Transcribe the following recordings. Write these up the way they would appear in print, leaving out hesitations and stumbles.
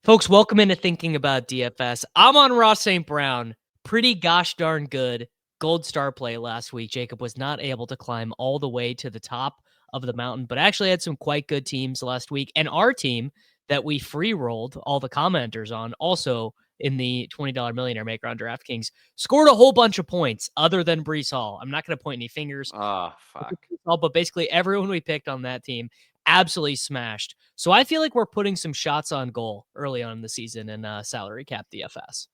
Folks, welcome into Thinking About DFS. I'm on Ross St. Brown. Pretty gosh darn good. Gold star play last week. Jacob was not able to climb all the way to the top of the mountain, but actually had some quite good teams last week. And our team that we free rolled all the commenters on, also in the $20 Millionaire Maker on DraftKings, scored a whole bunch of points other than Brees Hall. I'm not going to point any fingers. Oh, fuck. But basically everyone we picked on that team absolutely smashed. So I feel like we're putting some shots on goal early on in the season in salary cap DFS.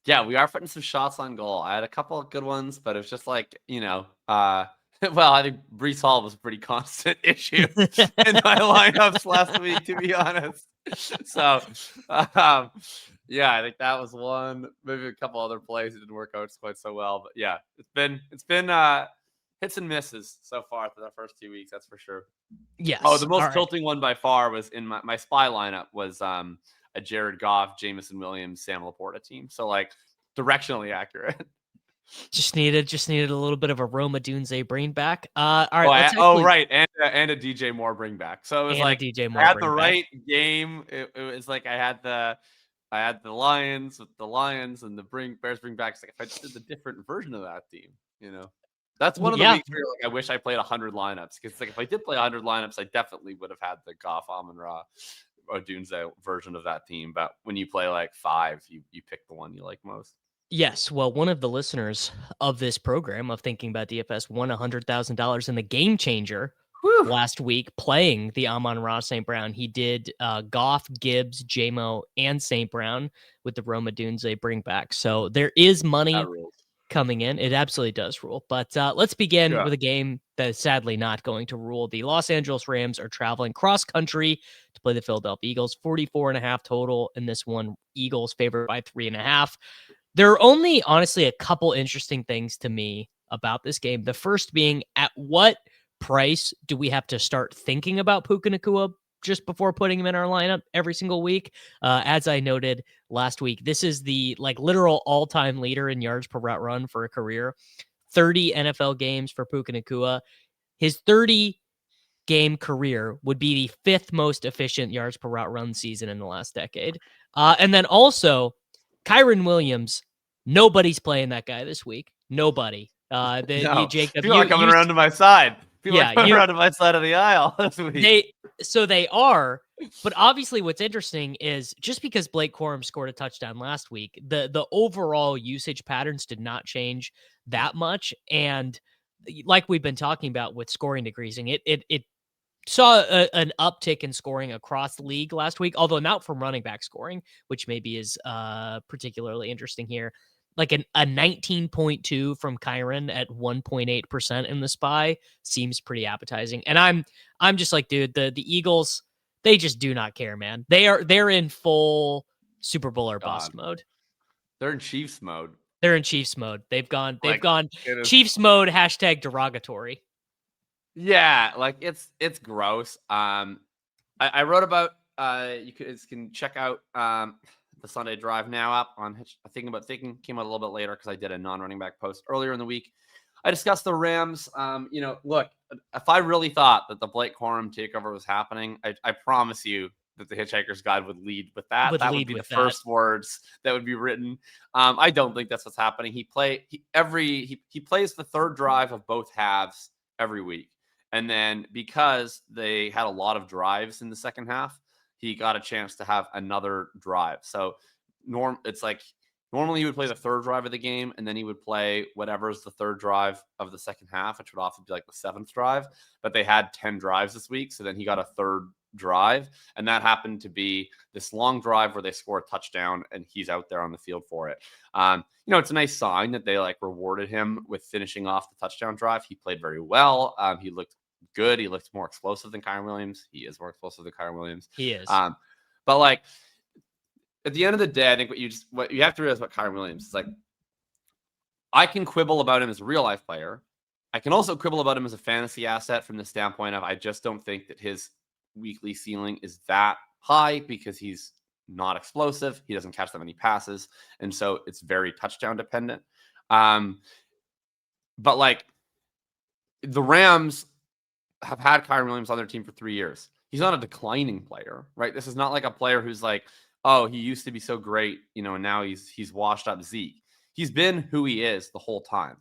Yeah, we are putting some shots on goal. I had a couple of good ones, but it was just like, well, I think Brees Hall was a pretty constant issue in my lineups last week, to be honest. So, yeah, I think that was one. Maybe a couple other plays that didn't work out quite so well, but yeah, it's been hits and misses so far for the first 2 weeks. That's for sure. Yes. Oh, the most tilting one by far was in my spy lineup was a Jared Goff, Jameson Williams, Sam Laporta team. So like directionally accurate. Just needed a little bit of a Roma Dunze bring back. All right. Right. And a DJ Moore bring back. So it was like DJ Moore I had the right game. It was like I had the Lions with the Lions and the Bears bring back. It's like if I just did the different version of that team, That's one of the weeks where like I wish I played 100 lineups, because like if I did play 100 lineups, I definitely would have had the Goff, Amon-Ra, or Dunze version of that team. But when you play like 5, you pick the one you like most. Yes. Well, one of the listeners of this program of Thinking About DFS won $100,000 in the Game Changer last week playing the Amon-Ra St. Brown. He did Goff, Gibbs, JMO, and St. Brown with the Roma Dunze bring back. So there is money coming in. It absolutely does rule. But let's begin with a game that is sadly not going to rule. The Los Angeles Rams are traveling cross country to play the Philadelphia Eagles. 44.5 total in this one. Eagles favored by 3.5. There are only, honestly, a couple interesting things to me about this game. The first being, at what price do we have to start thinking about Puka Nacua just before putting him in our lineup every single week? As I noted last week, this is the literal all-time leader in yards per route run for a career. 30 NFL games for Puka Nacua. His 30-game career would be the 5th most efficient yards per route run season in the last decade. And then also, Kyren Williams, nobody's playing that guy this week. Nobody. Jacob, people are coming around to my side. People are coming around to my side of the aisle this week. They are, but obviously what's interesting is just because Blake Corum scored a touchdown last week, the overall usage patterns did not change that much. And like we've been talking about with scoring decreasing, it saw an uptick in scoring across the league last week, although not from running back scoring, which maybe is particularly interesting here. Like a 19.2 from Kyren at 1.8% in the SPY seems pretty appetizing. And I'm just like, dude, the Eagles, they just do not care, man. They're in full Super Bowl or bust mode. They're in Chiefs mode. They're in Chiefs mode. They've gone Chiefs mode # derogatory. Yeah, like it's gross. I wrote about you can check out the Sunday Drive Now up on Thinking About Thinking. Came out a little bit later because I did a non-running back post earlier in the week. I discussed the Rams. Look, if I really thought that the Blake Corum takeover was happening, I promise you that the Hitchhiker's Guide would lead with that. That would be the first words that would be written. I don't think that's what's happening. He plays the third drive of both halves every week. And then because they had a lot of drives in the second half, he got a chance to have another drive. So it's like normally he would play the third drive of the game, and then he would play whatever's the third drive of the second half, which would often be like the 7th drive. But they had 10 drives this week, so then he got a third drive, and that happened to be this long drive where they score a touchdown, and he's out there on the field for it. It's a nice sign that they rewarded him with finishing off the touchdown drive. He played very well. He looked good. He looked more explosive than Kyren Williams. He is more explosive than Kyren Williams. He is. But at the end of the day, I think what you have to realize about Kyren Williams is I can quibble about him as a real life player. I can also quibble about him as a fantasy asset from the standpoint of I just don't think that his weekly ceiling is that high because he's not explosive. He doesn't catch that many passes. And so it's very touchdown dependent. But the Rams have had Kyren Williams on their team for 3 years. He's not a declining player, right? This is not like a player who's oh, he used to be so great, and now he's washed up Zeke. He's been who he is the whole time.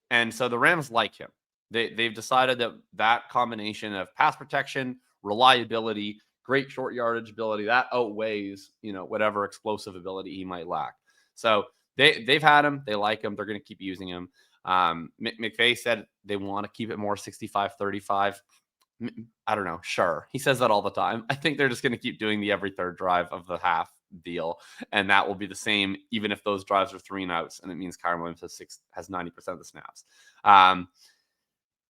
And so the Rams like him. They've decided that combination of pass protection, reliability, great short yardage ability, that outweighs, whatever explosive ability he might lack. So they've had him. They like him. They're going to keep using him. McVay said they want to keep it more 65-35. I don't know. Sure. He says that all the time. I think they're just going to keep doing the every third drive of the half deal. And that will be the same, even if those drives are 3 and outs. And it means Kyren Williams has 90% of the snaps.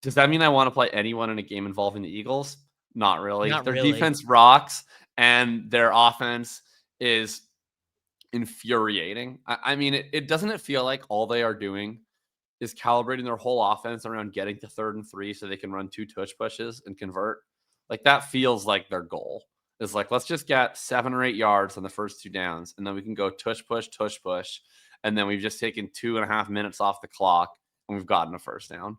Does that mean I want to play anyone in a game involving the Eagles? Not really. Not Their really. defense rocks and their offense is infuriating. I mean, it doesn't feel like all they are doing is calibrating their whole offense around getting to 3rd and 3 so they can run 2 tush pushes and convert. Like that feels like their goal is like, let's just get 7 or 8 yards on the first 2 downs. And then we can go tush push. And then we've just taken 2.5 minutes off the clock and we've gotten a first down.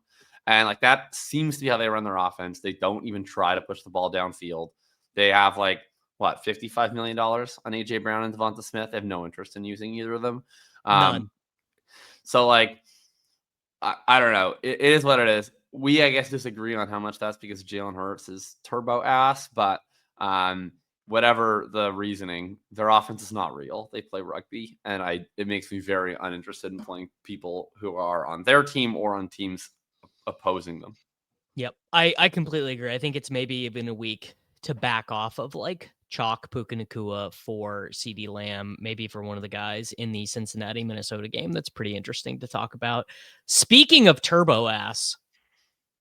And like, that seems to be how they run their offense. They don't even try to push the ball downfield. They have like, $55 million on AJ Brown and Devonta Smith. They have no interest in using either of them. None. So like, I don't know. It is what it is. We, I guess, disagree on how much that's because Jalen Hurts is turbo ass, but whatever the reasoning, their offense is not real. They play rugby, and it makes me very uninterested in playing people who are on their team or on teams opposing them. Yep. I completely agree. I think it's maybe even a week to back off of like chalk Puka Nacua for CD Lamb, maybe for one of the guys in the Cincinnati, Minnesota game. That's pretty interesting to talk about. Speaking of turbo ass,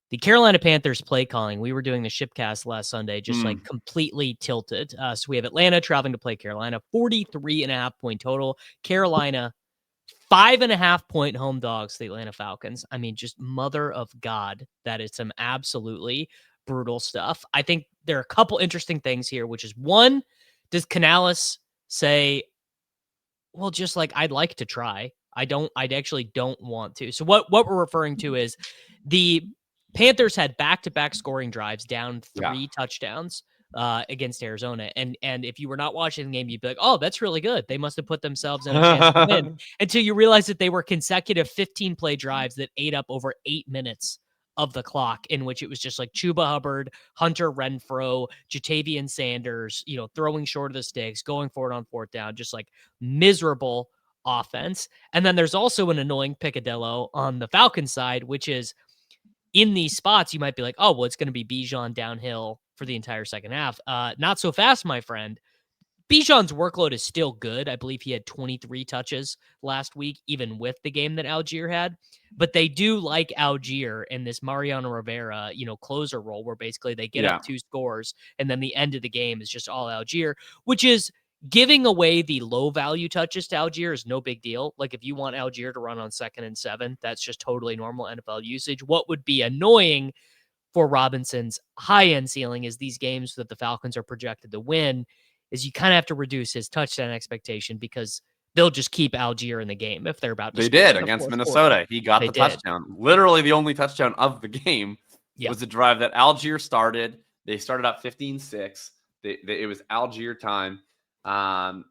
the Carolina Panthers play calling. We were doing the Shipcast last Sunday, just like completely tilted. So we have Atlanta traveling to play Carolina, 43.5 point total. Carolina, 5.5 point home dogs, the Atlanta Falcons. I mean, just mother of God, that is some absolutely brutal stuff. I think there are a couple interesting things here, which is one, does Canales say, well, just like, I'd like to try. I actually don't want to. So what we're referring to is the Panthers had back-to-back scoring drives down 3 touchdowns against Arizona. And if you were not watching the game, you'd be like, oh, that's really good. They must have put themselves in a chance to win, until you realize that they were consecutive 15-play drives that ate up over 8 minutes of the clock, in which it was just like Chuba Hubbard, Hunter Renfrow, Jatavian Sanders, throwing short of the sticks, going for it on 4th down, just like miserable offense. And then there's also an annoying picadillo on the Falcons side, which is in these spots, you might be like, oh, well, it's going to be Bijan downhill for the entire second half. Not so fast, my friend. Bijan's workload is still good. I believe he had 23 touches last week, even with the game that Algier had. But they do like Algier in this Mariano Rivera, closer role, where basically they get up 2 scores and then the end of the game is just all Algier, which is giving away the low value touches to Algier is no big deal. Like if you want Algier to run on 2nd and 7, that's just totally normal NFL usage. What would be annoying for Robinson's high-end ceiling is these games that the Falcons are projected to win is you kind of have to reduce his touchdown expectation because they'll just keep Algier in the game if they're about to. They did against Minnesota. He got the touchdown. Literally the only touchdown of the game was a drive that Algier started. They started up 15-6. It was Algier time. And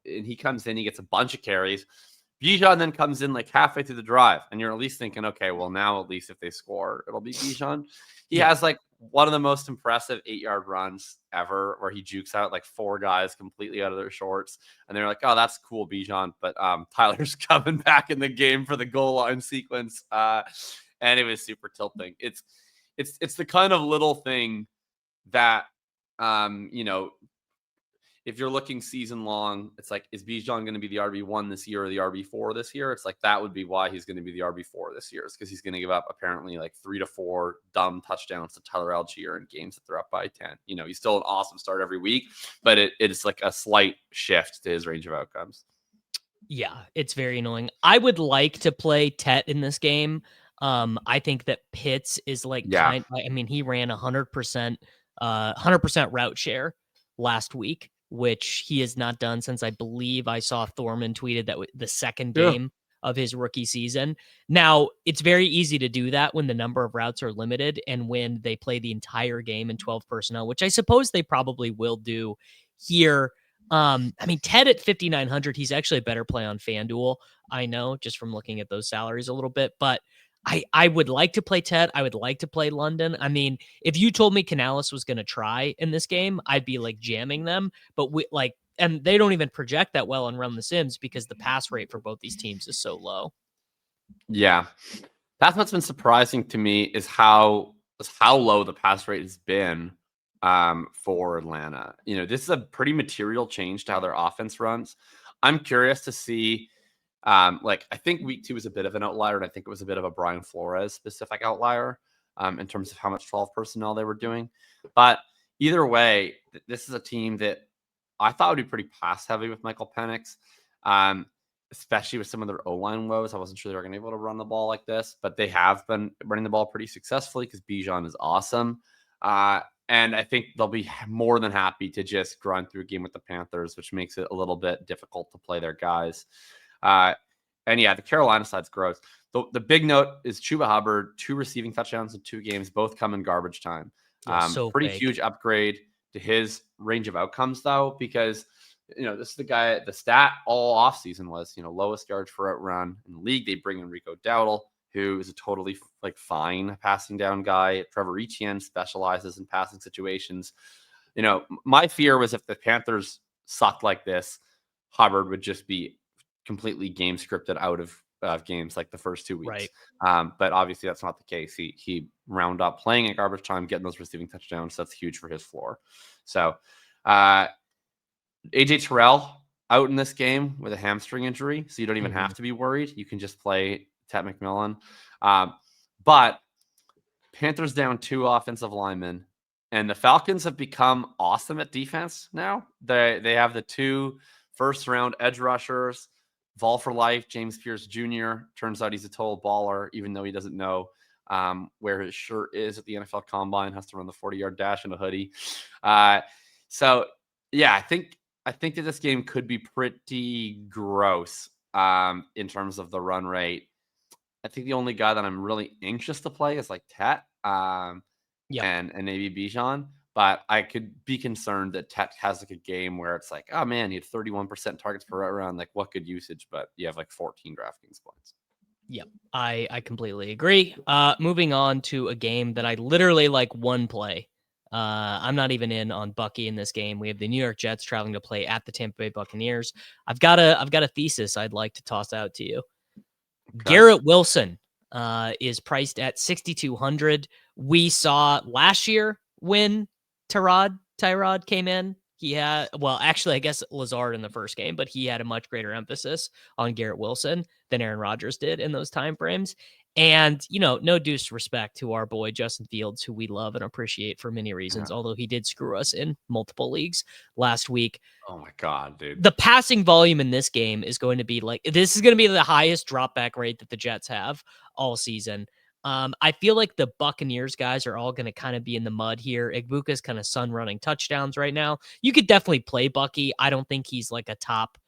he comes in, he gets a bunch of carries. Bijan then comes in like halfway through the drive, and you're at least thinking, okay, well, now at least if they score, it'll be Bijan. He has like one of the most impressive 8-yard runs ever, where he jukes out like 4 guys completely out of their shorts, and they're like, oh, that's cool, Bijan. But Tyler's coming back in the game for the goal line sequence, and it was super tilting. It's the kind of little thing that if you're looking season long, it's like, is Bijan going to be the RB1 this year or the RB4 this year? It's like, that would be why he's going to be the RB4 this year. It's because he's going to give up apparently like 3 to 4 dumb touchdowns to Tyler Algier in games that they're up by 10. He's still an awesome start every week, but it's like a slight shift to his range of outcomes. Yeah, it's very annoying. I would like to play Tet in this game. I think that Pitts is like, he ran 100% route share last week, which he has not done since I believe I saw Thorman tweeted that the second game of his rookie season. Now, it's very easy to do that when the number of routes are limited and when they play the entire game in 12 personnel, which I suppose they probably will do here. I mean, Ted at 5,900, he's actually a better play on FanDuel. I know, just from looking at those salaries a little bit, but I would like to play Ted. I would like to play London. I mean, if you told me Canales was going to try in this game, I'd be like jamming them. But and they don't even project that well on Run the Sims because the pass rate for both these teams is so low. Yeah, that's what's been surprising to me is how low the pass rate has been for Atlanta. This is a pretty material change to how their offense runs. I'm curious to see. I think week 2 was a bit of an outlier, and I think it was a bit of a Brian Flores specific outlier in terms of how much 12 personnel they were doing. But either way, this is a team that I thought would be pretty pass heavy with Michael Penix, especially with some of their O-line woes. I wasn't sure they were going to be able to run the ball like this, but they have been running the ball pretty successfully because Bijan is awesome. And I think they'll be more than happy to just grind through a game with the Panthers, which makes it a little bit difficult to play their guys. And yeah, the Carolina side's gross. The big note is Chuba Hubbard, 2 receiving touchdowns in 2 games, both come in garbage time. Pretty Fake. huge upgrade to his range of outcomes, though, because this is the guy. The stat all offseason was lowest yards per out run in the league. They bring in Rico Dowdle, who is a totally fine passing down guy. Trevor Etienne specializes in passing situations. My fear was if the Panthers sucked like this, Hubbard would just be completely game scripted out of games like the first 2 weeks. Right. But obviously that's not the case. He round up playing at garbage time, getting those receiving touchdowns. That's huge for his floor. So AJ Terrell out in this game with a hamstring injury, so you don't even have to be worried. You can just play Ted McMillan. But Panthers down 2 offensive linemen, and the Falcons have become awesome at defense now. They have the 2 first-round edge rushers, Vol for life, James Pierce Jr. Turns out he's a total baller, even though he doesn't know where his shirt is at the NFL Combine. Has to run the 40-yard dash in a hoodie. So yeah, I think that this game could be pretty gross in terms of the run rate. I think the only guy that I'm really anxious to play is Tet and maybe Bijan. But I could be concerned that Tet has a game where it's oh man, he had 31% targets per round. What good usage, but you have 14 DraftKings points. Yep, I completely agree. Moving on to a game that I literally one play. I'm not even in on Bucky in this game. We have the New York Jets traveling to play at the Tampa Bay Buccaneers. I've got a thesis I'd like to toss out to you. Okay. Garrett Wilson is priced at 6,200. We saw last year when Tyrod came in. He had, actually, I guess Lazard in the first game, but he had a much greater emphasis on Garrett Wilson than Aaron Rodgers did in those timeframes. And, no disrespect to our boy Justin Fields, who we love and appreciate for many reasons, although he did screw us in multiple leagues last week. Oh my God, dude. The passing volume in this game is going to be this is going to be the highest drop back rate that the Jets have all season. I feel like the Buccaneers guys are all going to kind of be in the mud here. Igbuka's kind of sun running touchdowns right now. You could definitely play Bucky. I don't think he's a top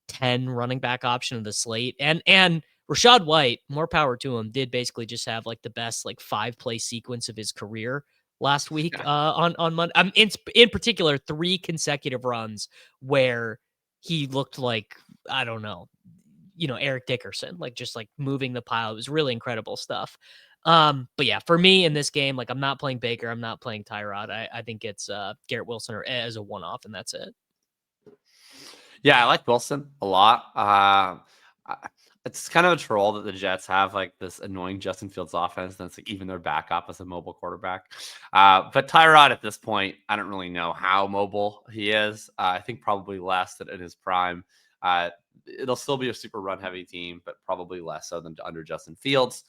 10 running back option of the slate. And Rachaad White, more power to him, did basically just have the best 5-play sequence of his career last week on Monday. In particular, 3 consecutive runs where he looked I don't know, Eric Dickerson, just moving the pile. It was really incredible stuff. But yeah, for me in this game, I'm not playing Baker. I'm not playing Tyrod. I think it's Garrett Wilson or as a one-off, and that's it. Yeah, I like Wilson a lot. It's kind of a troll that the Jets have this annoying Justin Fields offense. That's even their backup as a mobile quarterback. But Tyrod at this point, I don't really know how mobile he is. I think probably less than in his prime. It'll still be a super run heavy team, but probably less so than under Justin Fields.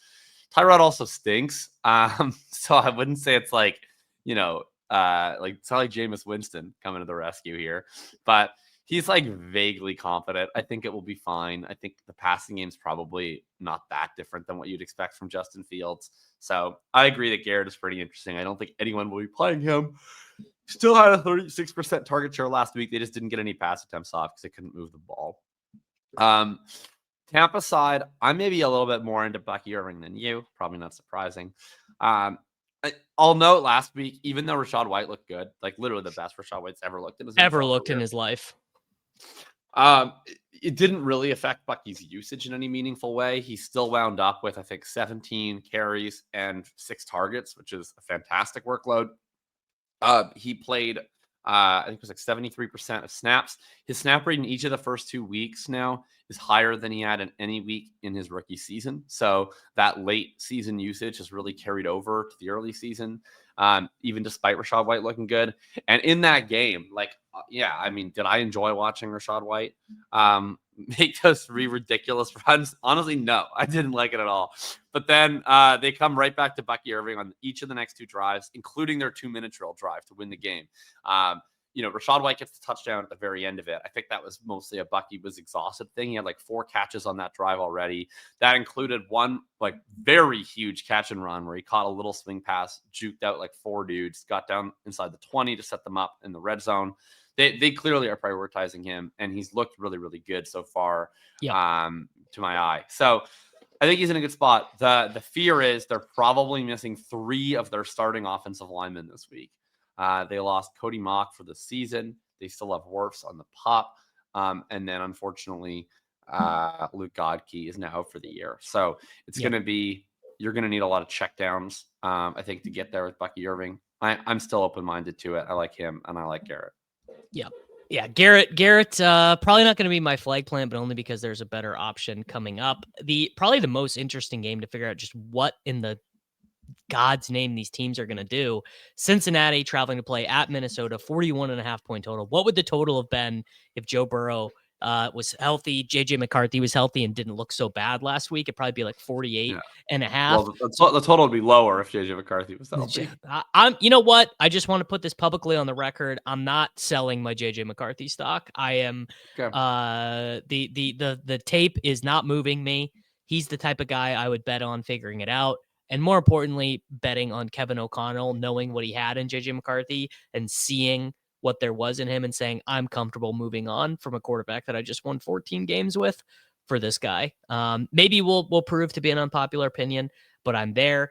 Tyrod also stinks. So I wouldn't say it's it's not like Jameis Winston coming to the rescue here, but he's vaguely confident. I think it will be fine. I think the passing game is probably not that different than what you'd expect from Justin Fields. So I agree that Garrett is pretty interesting. I don't think anyone will be playing him. Still had a 36% target share last week. They just didn't get any pass attempts off because they couldn't move the ball. Tampa side, I'm maybe a little bit more into Bucky Irving than you. Probably not surprising. I'll note last week, even though Rachaad White looked good, like literally the best Rachaad White's ever looked in his in his life. It didn't really affect Bucky's usage in any meaningful way. He still wound up with, I think, 17 carries and 6 targets, which is a fantastic workload. He played, I think it was like 73% of snaps. His snap rate in each of the first 2 weeks now is higher than he had in any week in his rookie season. So that late season usage has really carried over to the early season, even despite Rachaad White looking good. And in that game, yeah, I mean, did I enjoy watching Rachaad White make those 3 ridiculous runs? Honestly, no, I didn't like it at all. But then they come right back to Bucky Irving on each of the next 2 drives, including their 2-minute drill drive to win the game. Rachaad White gets the touchdown at the very end of it. I think that was mostly a Bucky was exhausted thing. He had like 4 catches on that drive already. That included one like very huge catch and run where he caught a little swing pass, juked out like 4 dudes, got down inside the 20 to set them up in the red zone. They clearly are prioritizing him, and he's looked really, really good so far, to my eye. So I think he's in a good spot. The fear is they're probably missing 3 of their starting offensive linemen this week. They lost Cody Mock for the season. They still have Wirfs on the pop. And then, unfortunately, Luke Godke is now out for the year. So it's going to be you're going to need a lot of checkdowns, I think, to get there with Bucky Irving. I'm still open-minded to it. I like him, and I like Garrett. Yeah, Garrett, probably not going to be my flag plant, but only because there's a better option coming up. Probably the most interesting game to figure out just what in the God's name these teams are going to do. Cincinnati traveling to play at Minnesota, 41.5 point total. What would the total have been if Joe Burrow was healthy, JJ McCarthy was healthy and didn't look so bad last week? It'd probably be like 48.5. Well, the total would be lower if JJ McCarthy was healthy. You know what? I just want to put this publicly on the record. I'm not selling my JJ McCarthy stock. I am. The tape is not moving me. He's the type of guy I would bet on figuring it out. And more importantly, betting on Kevin O'Connell, knowing what he had in JJ McCarthy and seeing what there was in him and saying, I'm comfortable moving on from a quarterback that I just won 14 games with for this guy. Maybe we'll prove to be an unpopular opinion, but I'm there.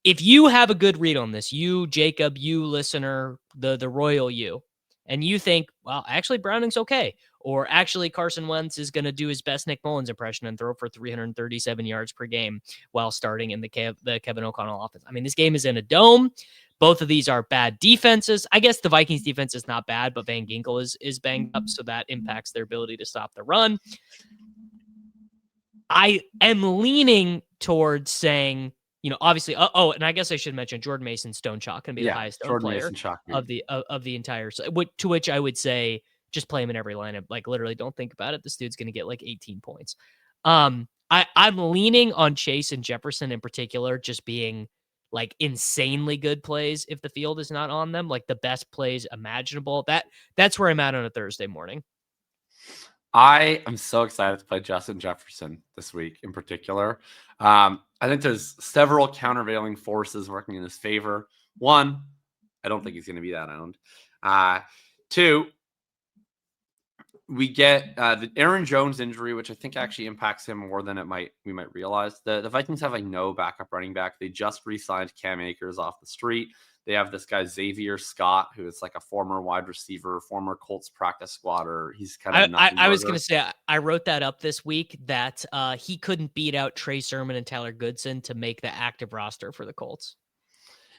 If you have a good read on this, you, Jacob, you listener, the royal you, and you think, well, actually Browning's okay, or actually Carson Wentz is going to do his best Nick Mullins impression and throw for 337 yards per game while starting in the Kevin O'Connell offense. I mean, this game is in a dome. Both of these are bad defenses. I guess the Vikings defense is not bad, but Van Ginkel is banged up, so that impacts their ability to stop the run. I am leaning towards saying, obviously, and I guess I should mention Jordan Mason Stone Chalk can be the highest owned player of the entire. To which I would say, just play him in every lineup. Like literally, don't think about it. This dude's going to get like 18 points. I'm leaning on Chase and Jefferson in particular, just being like insanely good plays if the field is not on them, like the best plays imaginable. That's where I'm at on a Thursday morning. I am so excited to play Justin Jefferson this week in particular. I think there's several countervailing forces working in his favor. 1, I don't think he's going to be that owned. 2, we get the Aaron Jones injury, which I think actually impacts him more than we might realize. The Vikings have no backup running back. They just re-signed Cam Akers off the street. They have this guy, Xavier Scott, who is like a former wide receiver, former Colts practice squatter. He's kind of nothing. I was going to say, I wrote that up this week that he couldn't beat out Trey Sermon and Tyler Goodson to make the active roster for the Colts.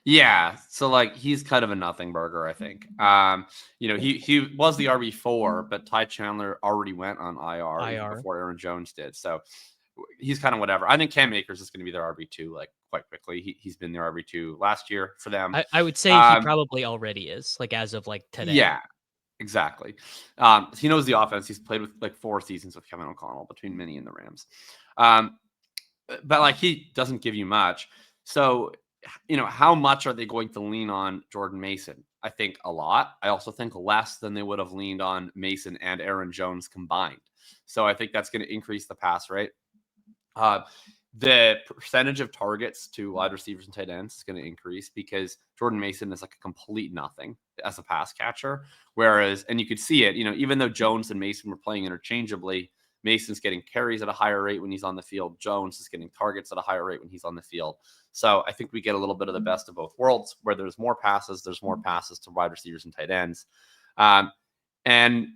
Yeah. So he's kind of a nothing burger, I think. He was the RB4, but Ty Chandler already went on IR. Before Aaron Jones did. So he's kind of whatever. I think Cam Akers is going to be their RB2 quite quickly. He's been their RB2 last year for them. I would say he probably already is, as of today. Yeah, exactly. He knows the offense. He's played with 4 seasons with Kevin O'Connell between Minnie and the Rams. But he doesn't give you much. So, how much are they going to lean on Jordan Mason? I think a lot. I also think less than they would have leaned on Mason and Aaron Jones combined. So I think that's going to increase the pass rate. The percentage of targets to wide receivers and tight ends is going to increase because Jordan Mason is a complete nothing as a pass catcher. Whereas, and you could see it, even though Jones and Mason were playing interchangeably, Mason's getting carries at a higher rate when he's on the field. Jones is getting targets at a higher rate when he's on the field. So I think we get a little bit of the best of both worlds, where there's more passes to wide receivers and tight ends. And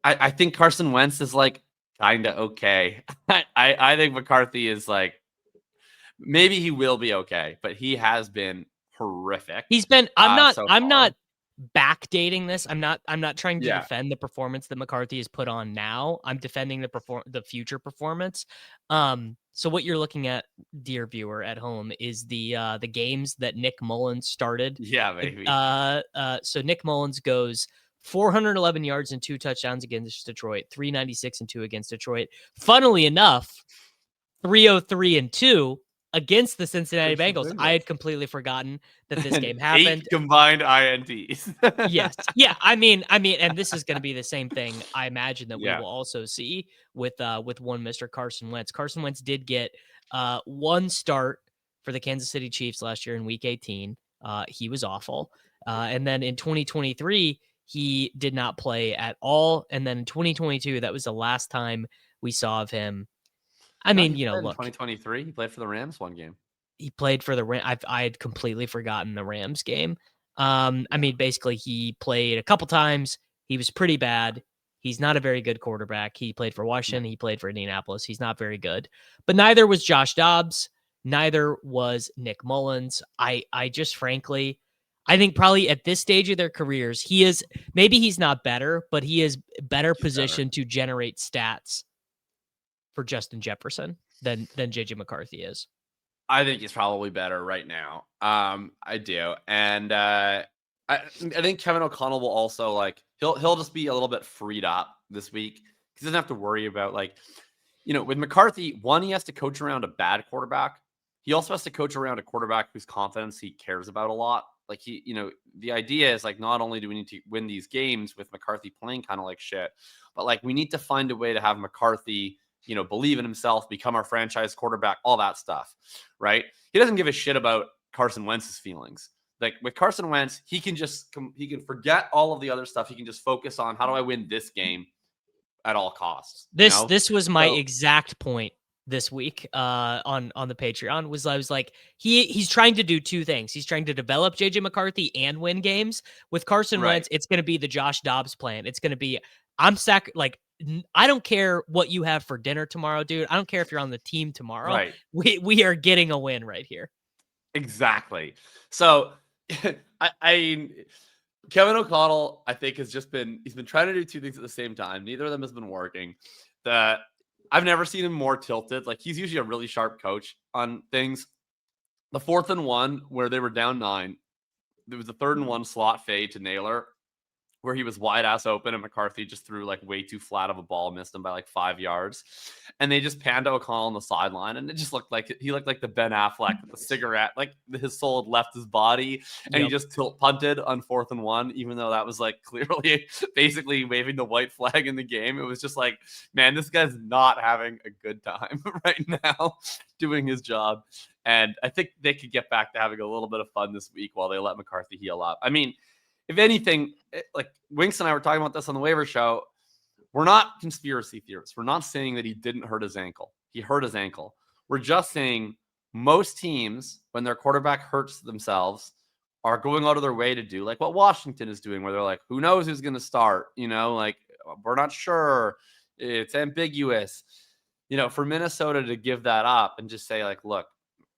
I think Carson Wentz is like kind of okay. I think McCarthy is like, maybe he will be okay, but he has been horrific. He's been, I'm so not backdating this. I'm not trying to Yeah. defend the performance that McCarthy has put on now. I'm defending the future performance. So what you're looking at, dear viewer at home, is the games that Nick Mullins started. Yeah, maybe. So Nick Mullins goes 411 yards and 2 touchdowns against Detroit, 396 and 2 against Detroit. Funnily enough, 303 and 2 against the Cincinnati Bengals. I had completely forgotten that this game happened. 8 combined INTs. Yes. Yeah. I mean, and this is going to be the same thing. I imagine that we will also see with one Mr. Carson Wentz. Carson Wentz did get one start for the Kansas City Chiefs last year in Week 18. He was awful. And then in 2023, he did not play at all. And then in 2022, that was the last time we saw of him. I mean, look, 2023, he played for the Rams one game. He played for the Rams. I had completely forgotten the Rams game. I mean, basically, he played a couple times. He was pretty bad. He's not a very good quarterback. He played for Washington. He played for Indianapolis. He's not very good. But neither was Josh Dobbs. Neither was Nick Mullins. I just frankly, I think probably at this stage of their careers, maybe he's not better, but he is better positioned to generate stats for Justin Jefferson than JJ McCarthy is. I think he's probably better right now. I do. And I think Kevin O'Connell will also, like, he'll just be a little bit freed up this week because he doesn't have to worry about, like, with McCarthy, one, he has to coach around a bad quarterback. He also has to coach around a quarterback whose confidence he cares about a lot. Like, the idea is, like, not only do we need to win these games with McCarthy playing kind of like shit, but, like, we need to find a way to have McCarthy, believe in himself, become our franchise quarterback, all that stuff, right? He doesn't give a shit about Carson Wentz's feelings. Like, with Carson Wentz, he can forget all of the other stuff. He can just focus on, how do I win this game at all costs? This was my exact point this week on the Patreon. I was like, he's trying to do two things. He's trying to develop JJ McCarthy and win games. With Carson Wentz, it's going to be the Josh Dobbs plan. It's going to be, I don't care what you have for dinner tomorrow, dude. I don't care if you're on the team tomorrow. Right. We are getting a win right here. Exactly. So Kevin O'Connell, I think, he's been trying to do two things at the same time. Neither of them has been working. I've never seen him more tilted. Like, he's usually a really sharp coach on things. The 4th and 1, where they were down 9, there was a 3rd and 1 slot fade to Naylor, where he was wide ass open and McCarthy just threw, like, way too flat of a ball, missed him by like 5 yards. And they just panned to O'Connell on the sideline, and it just looked like he looked like the Ben Affleck with the cigarette, like his soul had left his body, and he just punted on 4th and 1, even though that was, like, clearly basically waving the white flag in the game. It was just like, man, this guy's not having a good time right now doing his job. And I think they could get back to having a little bit of fun this week while they let McCarthy heal up. I mean, if anything, like Winks and I were talking about this on the waiver show, we're not conspiracy theorists. We're not saying that he didn't hurt his ankle. He hurt his ankle. We're just saying most teams, when their quarterback hurts themselves, are going out of their way to do like what Washington is doing, where they're like, who knows who's going to start? Like, we're not sure. It's ambiguous. For Minnesota to give that up and just say, like, look,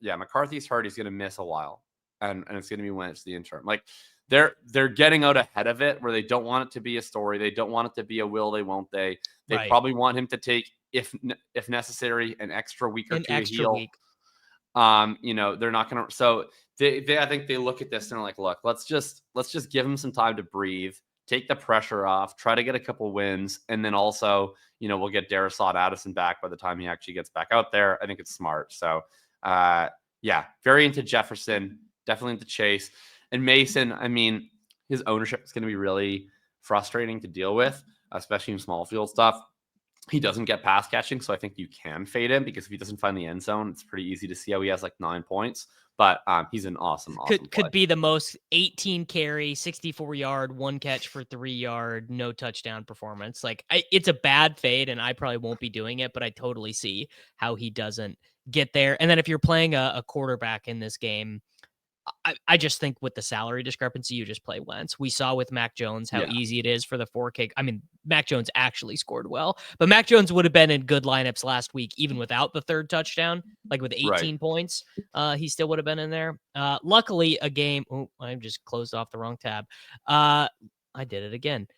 yeah, McCarthy's hurt. He's going to miss a while. And it's going to be when it's the interim. Like, they're getting out ahead of it, where they don't want it to be a story. They don't want it to be a will they, won't they. They probably want him to take, if necessary, an extra week or two to heal. They're not going to. So I think they look at this and they're like, look, let's just give him some time to breathe, take the pressure off, try to get a couple wins, and then also, we'll get Darrisaw Addison back by the time he actually gets back out there. I think it's smart. So, very into Jefferson, definitely into Chase. And Mason, I mean, his ownership is going to be really frustrating to deal with, especially in small field stuff. he doesn't get pass catching, so I think you can fade him because if he doesn't find the end zone, it's pretty easy to see how he has like 9 points. But he's an awesome play. Could be the most 18 carry, 64 yard, 1 catch for 3 yard, no touchdown performance. Like it's a bad fade, and I probably won't be doing it, but I totally see how he doesn't get there. And then if you're playing a quarterback in this game, I just think with the salary discrepancy, you just play Wentz. We saw with Mac Jones how easy it is for the 4K. I mean, Mac Jones actually scored well, but Mac Jones would have been in good lineups last week, even without the 3rd touchdown, like with 18 points. He still would have been in there. Luckily, a game. Oh, I just closed off the wrong tab. I did it again.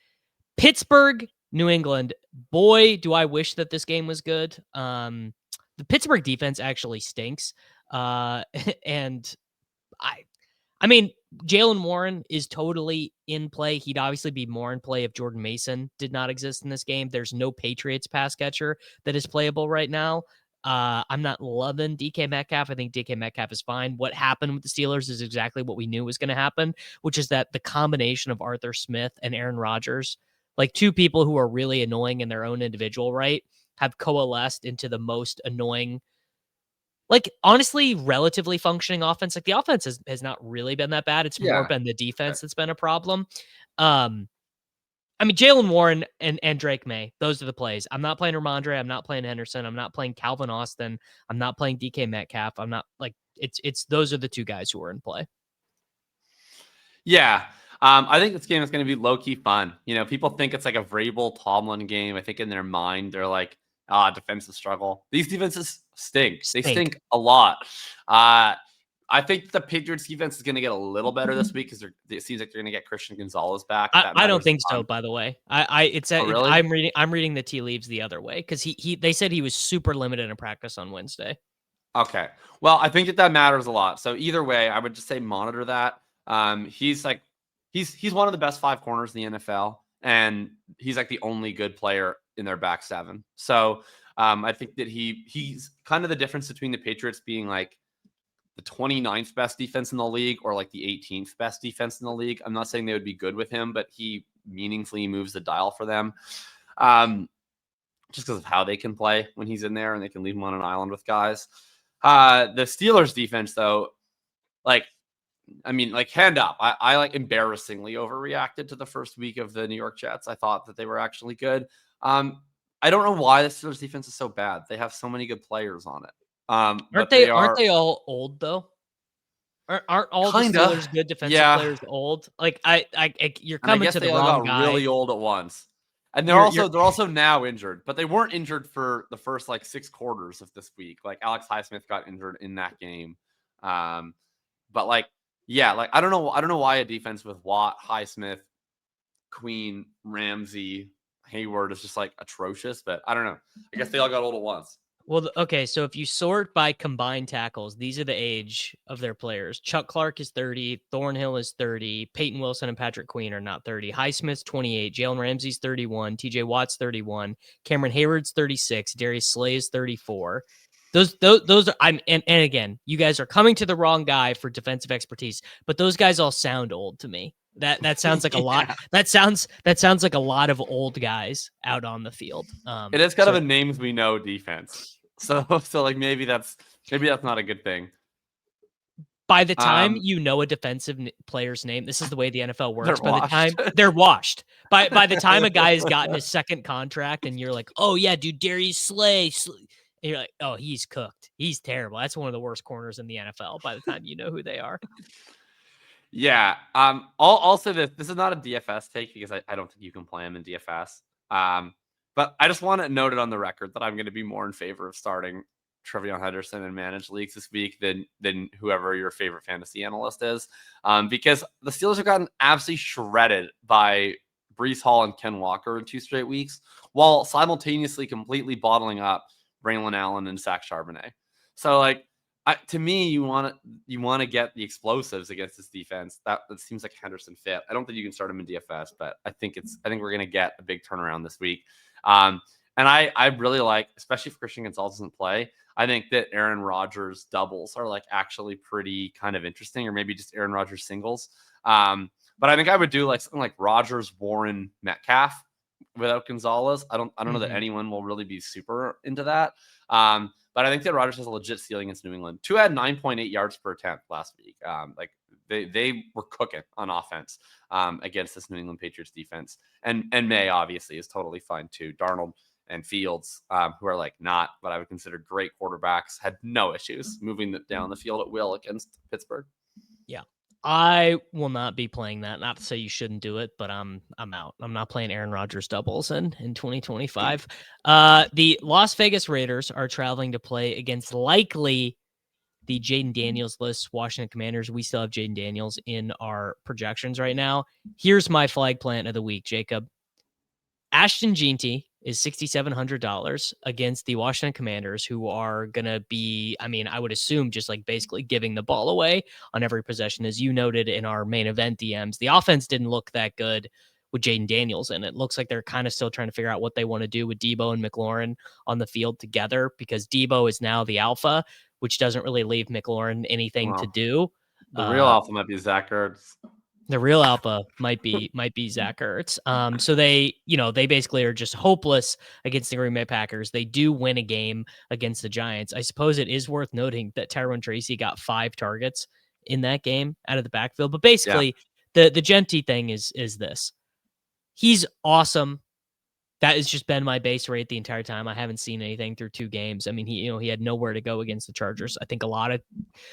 Pittsburgh, New England. Boy, do I wish that this game was good. The Pittsburgh defense actually stinks. And I mean, Jalen Warren is totally in play. He'd obviously be more in play if Jordan Mason did not exist in this game. There's no Patriots pass catcher that is playable right now. I'm not loving DK Metcalf. I think DK Metcalf is fine. What happened with the Steelers is exactly what we knew was going to happen, which is that the combination of Arthur Smith and Aaron Rodgers, like 2 people who are really annoying in their own individual right, have coalesced into the most annoying, like, honestly, relatively functioning offense. Like, the offense has not really been that bad. It's more been the defense that's been a problem. I mean, Jalen Warren and Drake May, those are the plays. I'm not playing Ramondre. I'm not playing Henderson. I'm not playing Calvin Austin. I'm not playing DK Metcalf. I'm not like it's those are the 2 guys who are in play. Yeah. I think this game is going to be low-key fun. You know, people think it's like a Vrabel Tomlin game. I think in their mind, they're like, defensive struggle. These defenses stink. They stink a lot. I think the Patriots defense is going to get a little better this week because it seems like they're going to get Christian Gonzalez back. I don't think so. By the way, really? I'm reading the tea leaves the other way because they said he was super limited in practice on Wednesday. Okay, well, I think that matters a lot. So either way, I would just say monitor that. He's one of the best 5 corners in the NFL, and he's like the only good player in their back 7. So I think that he's kind of the difference between the Patriots being like the 29th best defense in the league or like the 18th best defense in the league. I'm not saying they would be good with him, but he meaningfully moves the dial for them. Just because of how they can play when he's in there and they can leave him on an island with guys. The Steelers defense, though, hand up. I like embarrassingly overreacted to the first week of the New York Jets. I thought that they were actually good. I don't know why the Steelers defense is so bad. They have so many good players on it. Aren't they all old though? Aren't all the Steelers good defensive players old? Like you're coming to the wrong guy. Really old at once. And they're also now injured, but they weren't injured for the first 6 quarters of this week. Like Alex Highsmith got injured in that game. But I don't know why a defense with Watt, Highsmith, Queen, Ramsey, Hayward is just atrocious, but I don't know. I guess they all got old at once. Well, okay, so if you sort by combined tackles, these are the age of their players. Chuck Clark is 30, Thornhill is 30, Peyton Wilson and Patrick Queen are not 30, Highsmith's 28, Jalen Ramsey's 31, TJ Watt's 31, Cameron Hayward's 36, Darius Slay is 34. Those are and again, you guys are coming to the wrong guy for defensive expertise, but those guys all sound old to me. That sounds like a lot. That sounds like a lot of old guys out on the field. It is kind of a names we know defense. So maybe that's not a good thing. By the time you know a defensive player's name, this is the way the NFL works. By the time they're washed. By the time a guy has gotten his 2nd contract, and you're like, oh yeah, dude, Darius Slay. And you're like, oh, he's cooked. He's terrible. That's one of the worst corners in the NFL. By the time you know who they are. Yeah. I'll say this is not a DFS take because I don't think you can play him in DFS. But I just want to note it on the record that I'm going to be more in favor of starting Trevion Henderson in managed leagues this week than whoever your favorite fantasy analyst is. Because the Steelers have gotten absolutely shredded by Breece Hall and Ken Walker in 2 straight weeks, while simultaneously completely bottling up Braylon Allen and Zach Charbonnet. So to me, you want to get the explosives against this defense. That seems like Henderson fit. I don't think you can start him in DFS, but I think we're going to get a big turnaround this week. And I really like, especially if Christian Gonzalez doesn't play, I think that Aaron Rodgers doubles are actually pretty kind of interesting, or maybe just Aaron Rodgers singles. But I think I would do something like Rodgers, Warren, Metcalf without Gonzalez. I don't know that anyone will really be super into that. But I think that Rodgers has a legit ceiling against New England. 2 had 9.8 yards per attempt last week. Like they were cooking on offense against this New England Patriots defense. And May obviously is totally fine too. Darnold and Fields, who are like not what I would consider great quarterbacks, had no issues moving down the field at will against Pittsburgh. Yeah. I will not be playing that. Not to say you shouldn't do it, but I'm out. I'm not playing Aaron Rodgers doubles in 2025. The Las Vegas Raiders are traveling to play against likely the Jaden Daniels list Washington Commanders. We still have Jaden Daniels in our projections right now. Here's my flag plant of the week, Jacob. Ashton Jeanty is $6,700 against the Washington Commanders, who are going to be, I mean, I would assume just like basically giving the ball away on every possession. As you noted in our main event DMs, the offense didn't look that good with Jaden Daniels in it. It looks like they're kind of still trying to figure out what they want to do with Debo and McLaurin on the field together, because Debo is now the alpha, which doesn't really leave McLaurin anything to do. The real alpha might be Zach Ertz. The real alpha might be Zach Ertz. So they basically are just hopeless against the Green Bay Packers. They do win a game against the Giants. I suppose it is worth noting that Tyrone Tracy got 5 targets in that game out of the backfield. But basically, the Genty thing is this. He's awesome. That has just been my base rate the entire time. I haven't seen anything through 2 games. I mean, he had nowhere to go against the Chargers. I think a lot of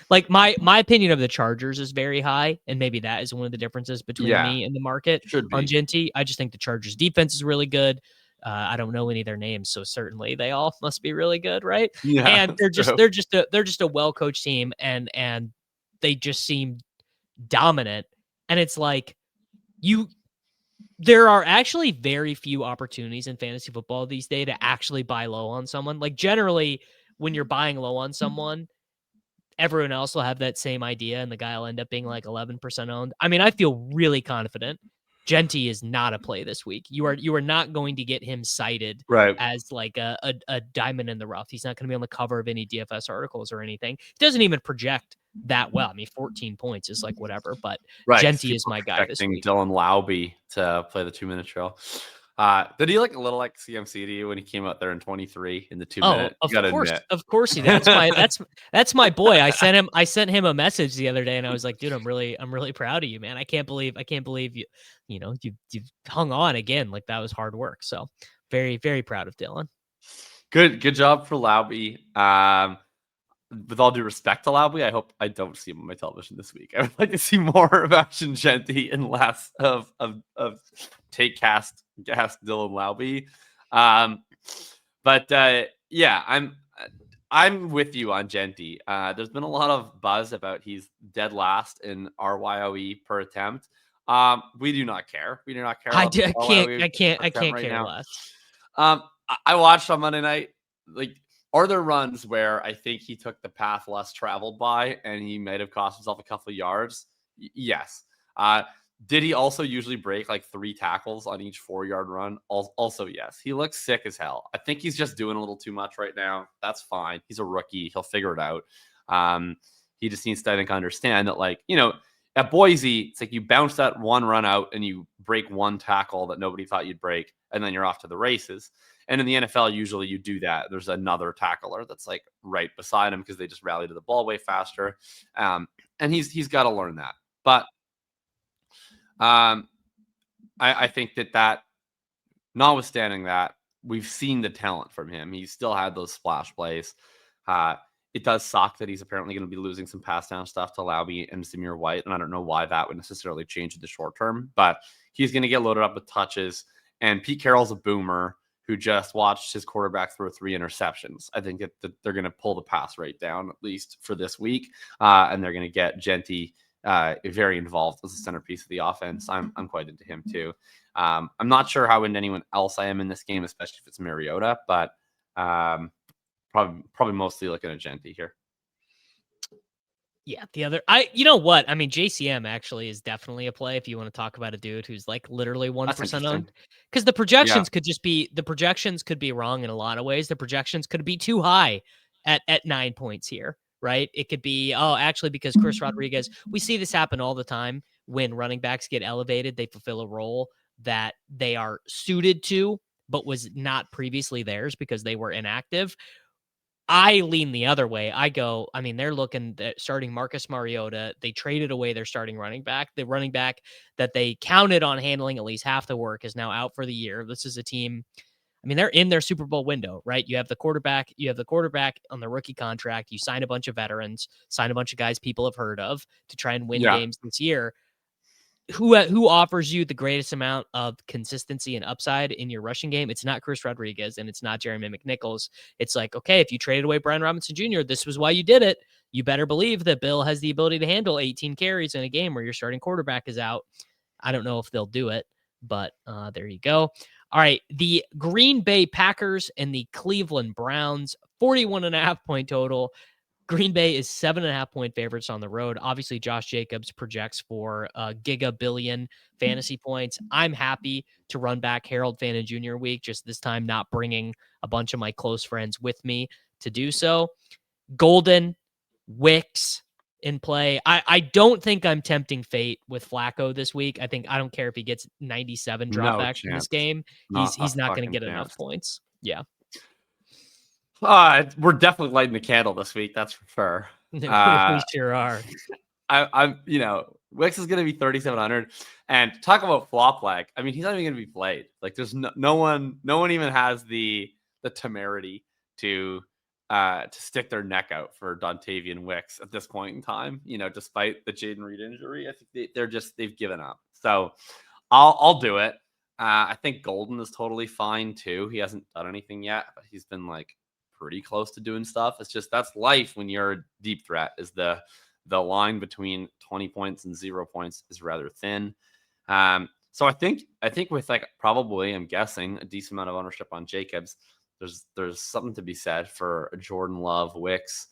like my opinion of the Chargers is very high, and maybe that is one of the differences between me and the market on Genty. I just think the Chargers defense is really good. I don't know any of their names, so certainly they all must be really good, right? Yeah, and they're just a well-coached team, and they just seem dominant. And it's like there are actually very few opportunities in fantasy football these days to actually buy low on someone. Like generally, when you're buying low on someone, everyone else will have that same idea, and the guy will end up being like 11% owned. I mean, I feel really confident. Genty is not a play this week. You are not going to get him cited as like a diamond in the rough. He's not going to be on the cover of any DFS articles or anything. He doesn't even project that well. I mean, 14 points is like whatever, but Genty is my guy this week. Dylan Laube to play the 2-minute drill. Did he look a little like CMC to you when he came out there in 23 in the 2-minute? Of course he did. That's my boy. I sent him a message the other day, and I was like, dude, I'm really proud of you, man. I can't believe you've hung on again. Like that was hard work. So very, very proud of Dylan. Good job for Laube. With all due respect to Laube, I hope I don't see him on my television this week. I would like to see more of Ashton Genty and less of take gas Dylan Laube. I'm with you on Genty. There's been a lot of buzz about he's dead last in RYOE per attempt. We do not care. We do not care. I can't care less. I watched on Monday night. Like, are there runs where I think he took the path less traveled by and he might have cost himself a couple of yards? Yes. Did he also usually break like 3 tackles on each 4-yard run? Also, yes. He looks sick as hell. I think he's just doing a little too much right now. That's fine. He's a rookie. He'll figure it out. He just needs to, I think, understand that, like, at Boise, it's like you bounce that one run out and you break 1 tackle that nobody thought you'd break, and then you're off to the races. And in the NFL, usually you do that. There's another tackler that's like right beside him because they just rally to the ball way faster. And he's got to learn that. But I think that notwithstanding that, we've seen the talent from him. He still had those splash plays. It does suck that he's apparently going to be losing some pass down stuff to Laube and Zamir White. And I don't know why that would necessarily change in the short term, but he's going to get loaded up with touches. And Pete Carroll's a boomer who just watched his quarterback throw 3 interceptions. I think that they're going to pull the pass rate down, at least for this week. And they're going to get Genty very involved as a centerpiece of the offense. I'm quite into him too. I'm not sure how into anyone else I am in this game, especially if it's Mariota, but probably mostly looking at Genty here. Yeah, you know what? I mean, JCM actually is definitely a play if you want to talk about a dude who's like literally 1% owned. Because the projections could be wrong in a lot of ways. The projections could be too high at 9 points here, right? It could be, actually, because Chris Rodriguez, we see this happen all the time when running backs get elevated, they fulfill a role that they are suited to, but was not previously theirs because they were inactive. I lean the other way. I go, I mean, they're looking at starting Marcus Mariota. They traded away their starting running back. The running back that they counted on handling at least half the work is now out for the year. This is a team, I mean, they're in their Super Bowl window, right? You have the quarterback on the rookie contract. You sign a bunch of veterans, sign a bunch of guys people have heard of to try and win games this year. Who offers you the greatest amount of consistency and upside in your rushing game? It's not Chris Rodriguez and it's not Jeremy McNichols. It's like, okay, if you traded away Brian Robinson Jr., this was why you did it. You better believe that Bill has the ability to handle 18 carries in a game where your starting quarterback is out. I don't know if they'll do it, but there you go. All right, the Green Bay Packers and the Cleveland Browns, 41.5-point total. Green Bay is 7.5-point favorites on the road. Obviously, Josh Jacobs projects for giga billion fantasy points. I'm happy to run back Harold Fannin Jr. week, just this time not bringing a bunch of my close friends with me to do so. Golden, Wicks in play. I don't think I'm tempting fate with Flacco this week. I don't care if he gets 97 dropbacks in this game. He's not going to get enough points. Yeah. We're definitely lighting the candle this week. That's for sure. We sure are. I'm, Wicks is going to be 3,700, and talk about flop lag. I mean, he's not even going to be played. Like, there's no one even has the temerity to stick their neck out for Dontavian Wicks at this point in time. Despite the Jaden Reed injury, I think they've given up. So I'll do it. I think Golden is totally fine too. He hasn't done anything yet, but he's been like pretty close to doing stuff. It's just that's life when you're a deep threat. Is the line between 20 points and 0 points is rather thin. So I think with probably, I'm guessing, a decent amount of ownership on Jacobs, there's something to be said for a Jordan Love, Wicks,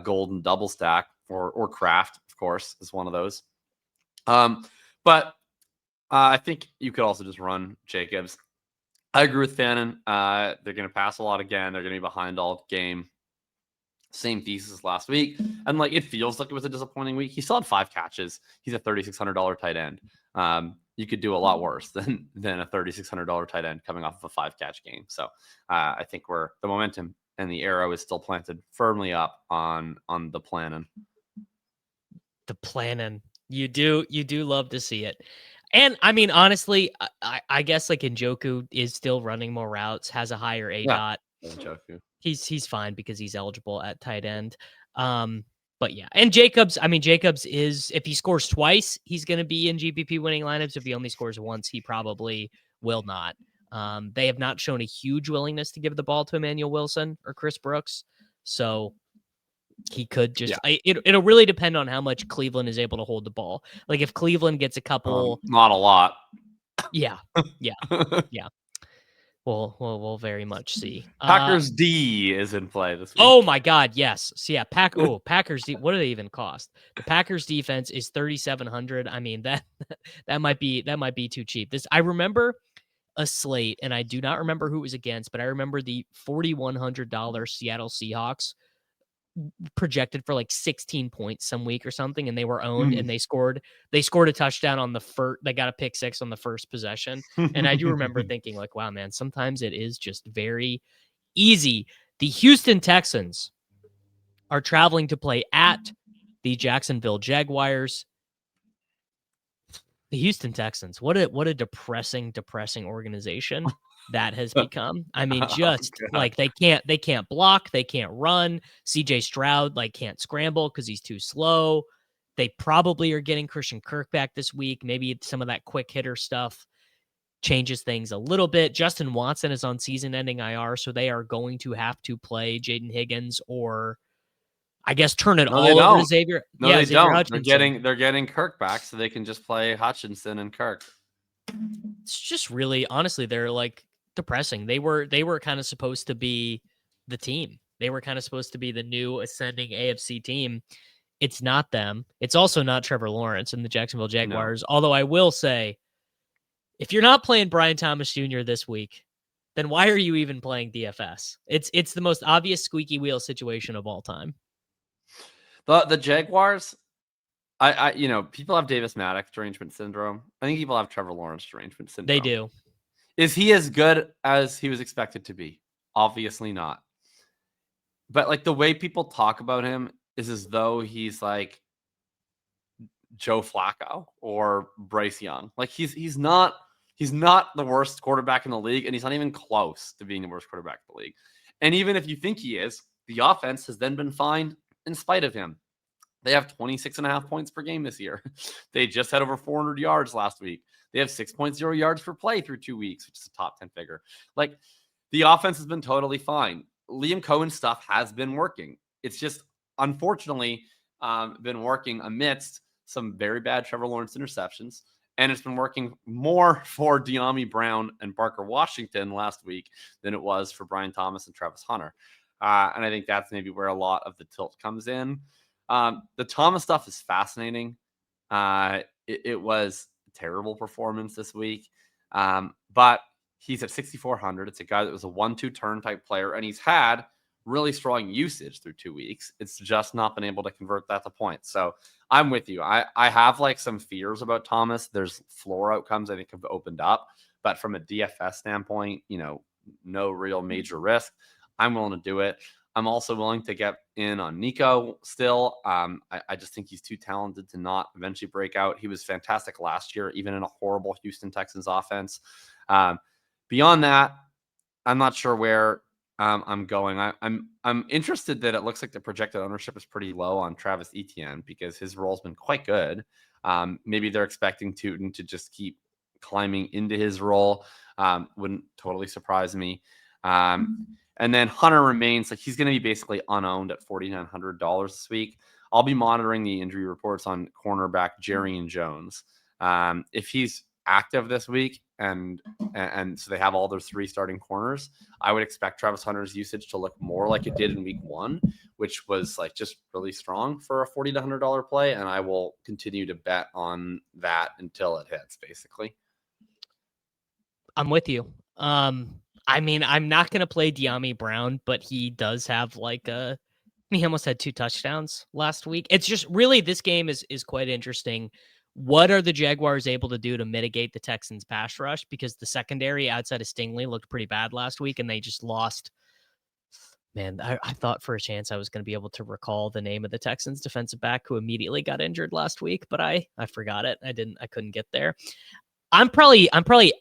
Golden double stack, or Kraft, of course, is one of those. But I think you could also just run Jacobs. I agree with Fannin. They're going to pass a lot again. They're going to be behind all game. Same thesis last week. And it feels like it was a disappointing week. He still had 5 catches. He's a $3,600 tight end. You could do a lot worse than a $3,600 tight end coming off of a 5-catch game. So I think the momentum and the arrow is still planted firmly up on the planning. The planning. You do love to see it. And I mean, honestly, I guess Njoku is still running more routes, has a higher ADOT. Njoku. He's fine because he's eligible at tight end. But yeah, and Jacobs is, if he scores twice, he's going to be in GPP winning lineups. If he only scores once, he probably will not. They have not shown a huge willingness to give the ball to Emmanuel Wilson or Chris Brooks. So he could just, it'll really depend on how much Cleveland is able to hold the ball. Like if Cleveland gets a couple, not a lot. Yeah. We'll very much see. Packers D is in play this week. Oh my God, yes. So yeah, Packers D. What do they even cost? The Packers defense is 3,700. I mean that might be too cheap. I remember a slate, and I do not remember who it was against, but I remember the $4,100 Seattle Seahawks projected for 16 points some week or something, and they were owned and they scored a touchdown on the first. They got a pick 6 on the first possession. And I do remember thinking wow, man, sometimes it is just very easy. The Houston Texans are traveling to play at the Jacksonville Jaguars. The Houston Texans, what a depressing organization that has become. I mean, just they can't block, they can't run. CJ Stroud can't scramble because he's too slow. They probably are getting Christian Kirk back this week. Maybe some of that quick hitter stuff changes things a little bit. Justin Watson is on season-ending IR, so they are going to have to play Jaden Higgins or, I guess, turn it all over to Xavier. No, they don't. Hutchinson. They're getting Kirk back, so they can just play Hutchinson and Kirk. It's just really, honestly, they're depressing. They were kind of supposed to be the team. They were kind of supposed to be the new ascending AFC team. It's not them. It's also not Trevor Lawrence and the Jacksonville Jaguars. No. Although I will say, if you're not playing Brian Thomas Jr. this week, then why are you even playing DFS? It's the most obvious squeaky wheel situation of all time. The Jaguars, People have Davis Mattek derangement syndrome. I think people have Trevor Lawrence derangement syndrome. They do. Is he as good as he was expected to be? Obviously not. But like the way people talk about him is as though he's like Joe Flacco or Bryce Young. Like he's not the worst quarterback in the league, and he's not even close to being the worst quarterback in the league. And even if you think he is, the offense has then been fine in spite of him. They have 26.5 points per game this year. They just had over 400 yards last week. They have 6.0 yards per play through 2 weeks, which is a top 10 figure. Like the offense has been totally fine. Liam Cohen's stuff has been working. It's just unfortunately been working amidst some very bad Trevor Lawrence interceptions. And it's been working more for De'Ami Brown and Parker Washington last week than it was for Brian Thomas and Travis Hunter. And I think that's maybe where a lot of the tilt comes in. The Thomas stuff is fascinating. It was a terrible performance this week. But he's at 6,400. It's a guy that was a 1-2 turn type player, and he's had really strong usage through 2 weeks. It's just not been able to convert that to points. So I'm with you. I have like some fears about Thomas. There's floor outcomes I think have opened up, but from a DFS standpoint, no real major risk. I'm willing to do it. I'm also willing to get in on Nico still. I just think he's too talented to not eventually break out. He was fantastic last year, even in a horrible Houston Texans offense. Beyond that, I'm not sure where I'm going. I'm interested that it looks like the projected ownership is pretty low on Travis Etienne because his role's been quite good. Maybe they're expecting Tootin to just keep climbing into his role. Wouldn't totally surprise me. And then Hunter remains like he's going to be basically unowned at $4,900 this week. I'll be monitoring the injury reports on cornerback Jerry Jones. If he's active this week and so they have all their 3 starting corners, I would expect Travis Hunter's usage to look more like it did in week 1, which was like just really strong for a $4,900 play. And I will continue to bet on that until it hits, basically. I'm with you. I mean, I'm not going to play De'Ami Brown, but he does have he almost had 2 touchdowns last week. It's just really, this game is quite interesting. What are the Jaguars able to do to mitigate the Texans pass rush? Because the secondary outside of Stingley looked pretty bad last week and they just lost. Man, I thought for a chance I was going to be able to recall the name of the Texans defensive back who immediately got injured last week, but I forgot it. I couldn't get there. I'm probably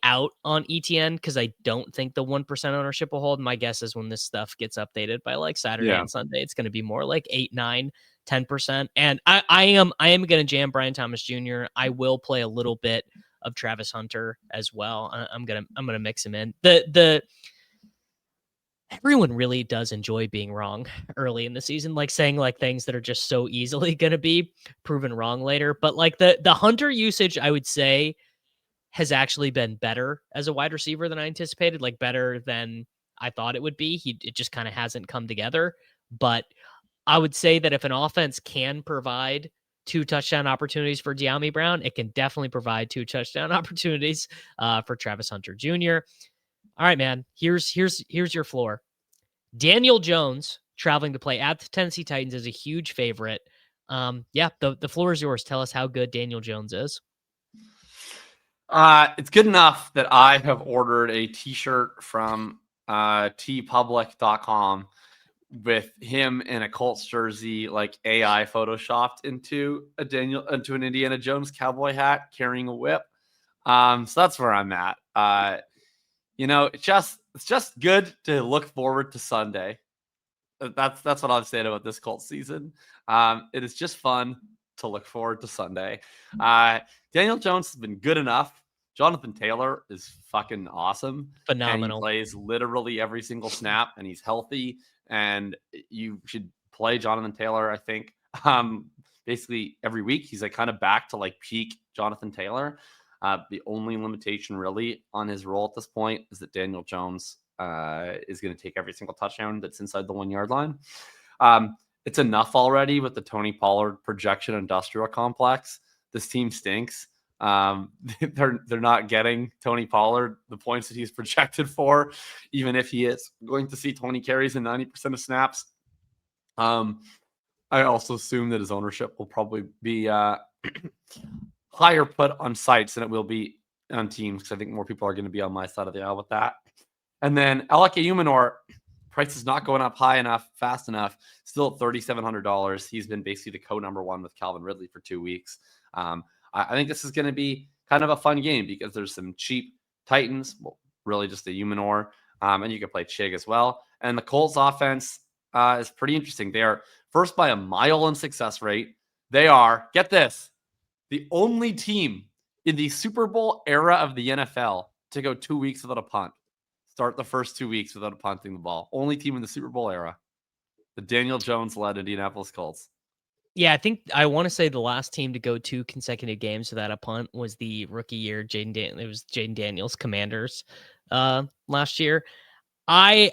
out on ETN because I don't think the 1% ownership will hold. My guess is when this stuff gets updated by like Saturday and Sunday, it's going to be more like 8, 9, 10%. And I am going to jam Brian Thomas Jr. I will play a little bit of Travis Hunter as well. I'm gonna mix him in. Everyone really does enjoy being wrong early in the season, like saying like things that are just so easily going to be proven wrong later. But like the Hunter usage, I would say, has actually been better as a wide receiver than I anticipated, like better than I thought it would be. It just kind of hasn't come together. But I would say that if an offense can provide 2 touchdown opportunities for De'Ami Brown, it can definitely provide 2 touchdown opportunities for Travis Hunter Jr. All right, man, here's your floor. Daniel Jones traveling to play at the Tennessee Titans is a huge favorite. The floor is yours. Tell us how good Daniel Jones is. It's good enough that I have ordered a t-shirt from tpublic.com with him in a Colts jersey, like AI photoshopped into an Indiana Jones cowboy hat carrying a whip. So that's where I'm at. It's just good to look forward to Sunday. That's what I'm saying about this Colts season. It is just fun to look forward to Sunday. Daniel Jones has been good enough. Jonathan Taylor is fucking awesome. Phenomenal. And he plays literally every single snap, and he's healthy. And you should play Jonathan Taylor, I think, basically every week. He's like kind of back to like peak Jonathan Taylor. The only limitation really on his role at this point is that Daniel Jones is going to take every single touchdown that's inside the 1 yard line. It's enough already with the Tony Pollard projection industrial complex. This team stinks. They're not getting Tony Pollard the points that he's projected for, even if he is going to see 20 carries and 90% of snaps. I also assume that his ownership will probably be higher put on sites than it will be on teams, because I think more people are going to be on my side of the aisle with that. And then Alec Umanor, price is not going up high enough, fast enough. Still at $3,700. He's been basically the co-number one with Calvin Ridley for 2 weeks. I think this is going to be kind of a fun game because there's some cheap Titans, well, really just the Umanor, and you can play Chig as well. And the Colts offense is pretty interesting. They are first by a mile in success rate. They are, get this, the only team in the Super Bowl era of the NFL to go 2 weeks without a punt. Start the first 2 weeks without punting the ball. Only team in the Super Bowl era. The Daniel Jones-led Indianapolis Colts. Yeah, I think I want to say the last team to go 2 consecutive games without a punt was the rookie year. It was Jaden Daniels Commanders last year. I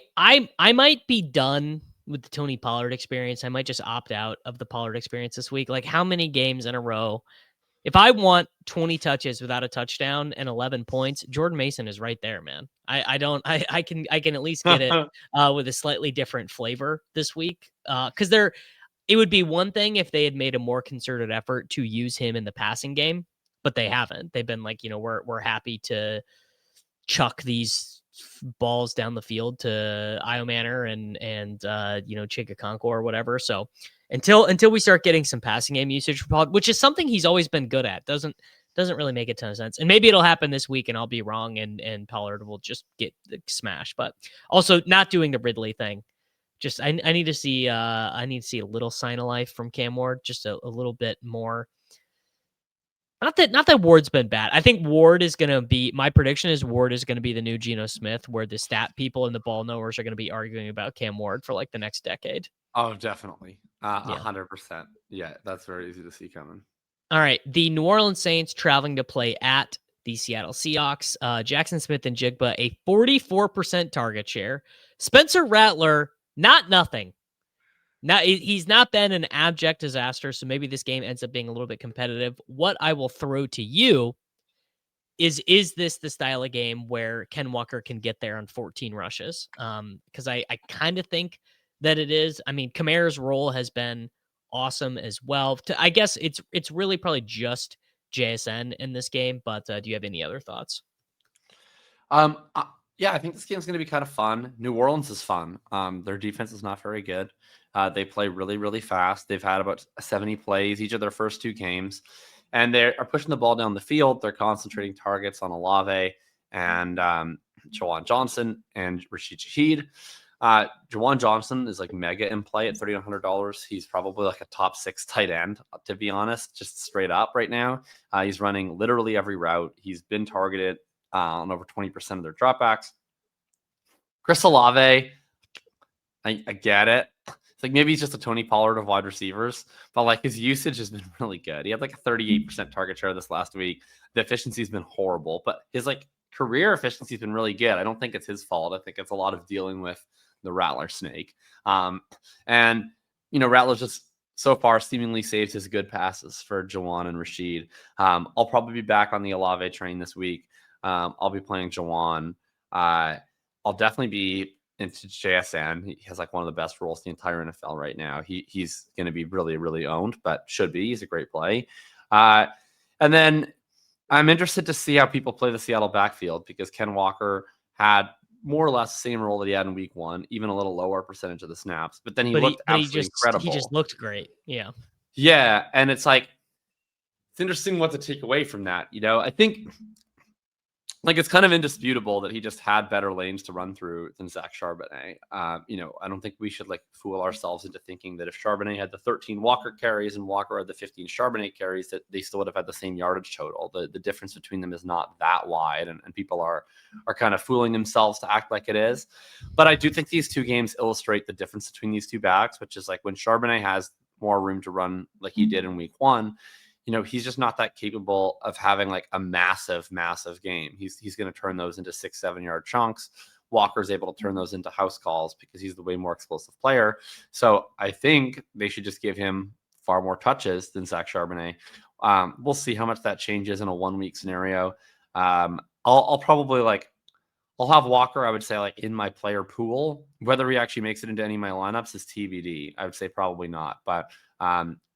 might be done with the Tony Pollard experience. I might just opt out of the Pollard experience this week. Like, how many games in a row? If I want 20 touches without a touchdown and 11 points, Jordan Mason is right there, man. I can at least get it with a slightly different flavor this week. Because it would be one thing if they had made a more concerted effort to use him in the passing game, but they haven't. They've been like, we're happy to chuck these balls down the field to Io Manor and Chigakonko or whatever. So until we start getting some passing game usage, which is something he's always been good at, doesn't really make a ton of sense. And maybe it'll happen this week and I'll be wrong and Pollard will just get smashed. But also not doing the Ridley thing. Just I need to see a little sign of life from Cam Ward, just a little bit more. Not that Ward's been bad. I think Ward is going to be, my prediction is Ward is going to be the new Geno Smith, where the stat people and the ball knowers are going to be arguing about Cam Ward for like the next decade. Oh, definitely. 100%. Yeah, that's very easy to see coming. All right. The New Orleans Saints traveling to play at the Seattle Seahawks. Jackson Smith and Jigba, a 44% target share. Spencer Rattler, not nothing. Now, he's not been an abject disaster, so maybe this game ends up being a little bit competitive. What I will throw to you is this the style of game where Ken Walker can get there on 14 rushes? Because I kind of think that it is. I mean, Kamara's role has been awesome as well. I guess it's really probably just JSN in this game, but do you have any other thoughts? Yeah, I think this game's going to be kind of fun. New Orleans is fun. Their defense is not very good. They play really, really fast. They've had about 70 plays each of their first 2 games, and they are pushing the ball down the field. They're concentrating targets on Olave and Jawan Johnson and Rashid Shaheed. Jawan Johnson is like mega in play at $3,100. He's probably like a top 6 tight end, to be honest, just straight up right now. He's running literally every route. He's been targeted on over 20% of their dropbacks. Chris Olave, I get it. It's like maybe he's just a Tony Pollard of wide receivers, but like his usage has been really good. He had like a 38% target share this last week. The efficiency's been horrible, but his like career efficiency's been really good. I don't think it's his fault. I think it's a lot of dealing with the Rattler snake. And Rattler's just so far seemingly saved his good passes for Jawan and Rashid. I'll probably be back on the Olave train this week. I'll be playing Jawan. I'll definitely be into JSN. He has like one of the best roles in the entire NFL right now. He's going to be really, really owned, but should be. He's a great play. And then I'm interested to see how people play the Seattle backfield, because Ken Walker had more or less the same role that he had in week 1, even a little lower percentage of the snaps. But then he looked absolutely incredible. He just looked great. Yeah. Yeah. And it's like, it's interesting what to take away from that. I think like it's kind of indisputable that he just had better lanes to run through than Zach Charbonnet. I don't think we should like fool ourselves into thinking that if Charbonnet had the 13 Walker carries and Walker had the 15 Charbonnet carries, that they still would have had the same yardage total. The difference between them is not that wide, and people are kind of fooling themselves to act like it is. But I do think these 2 games illustrate the difference between these 2 backs, which is like when Charbonnet has more room to run like he did in week 1, he's just not that capable of having like a massive, massive game. He's going to turn those into 6-7 yard chunks. Walker's able to turn those into house calls because he's the way more explosive player. So I think they should just give him far more touches than Zach Charbonnet. We'll see how much that changes in a 1 week scenario. I'll probably like I'll have Walker, I would say, like in my player pool. Whether he actually makes it into any of my lineups is TBD. I would say probably not, but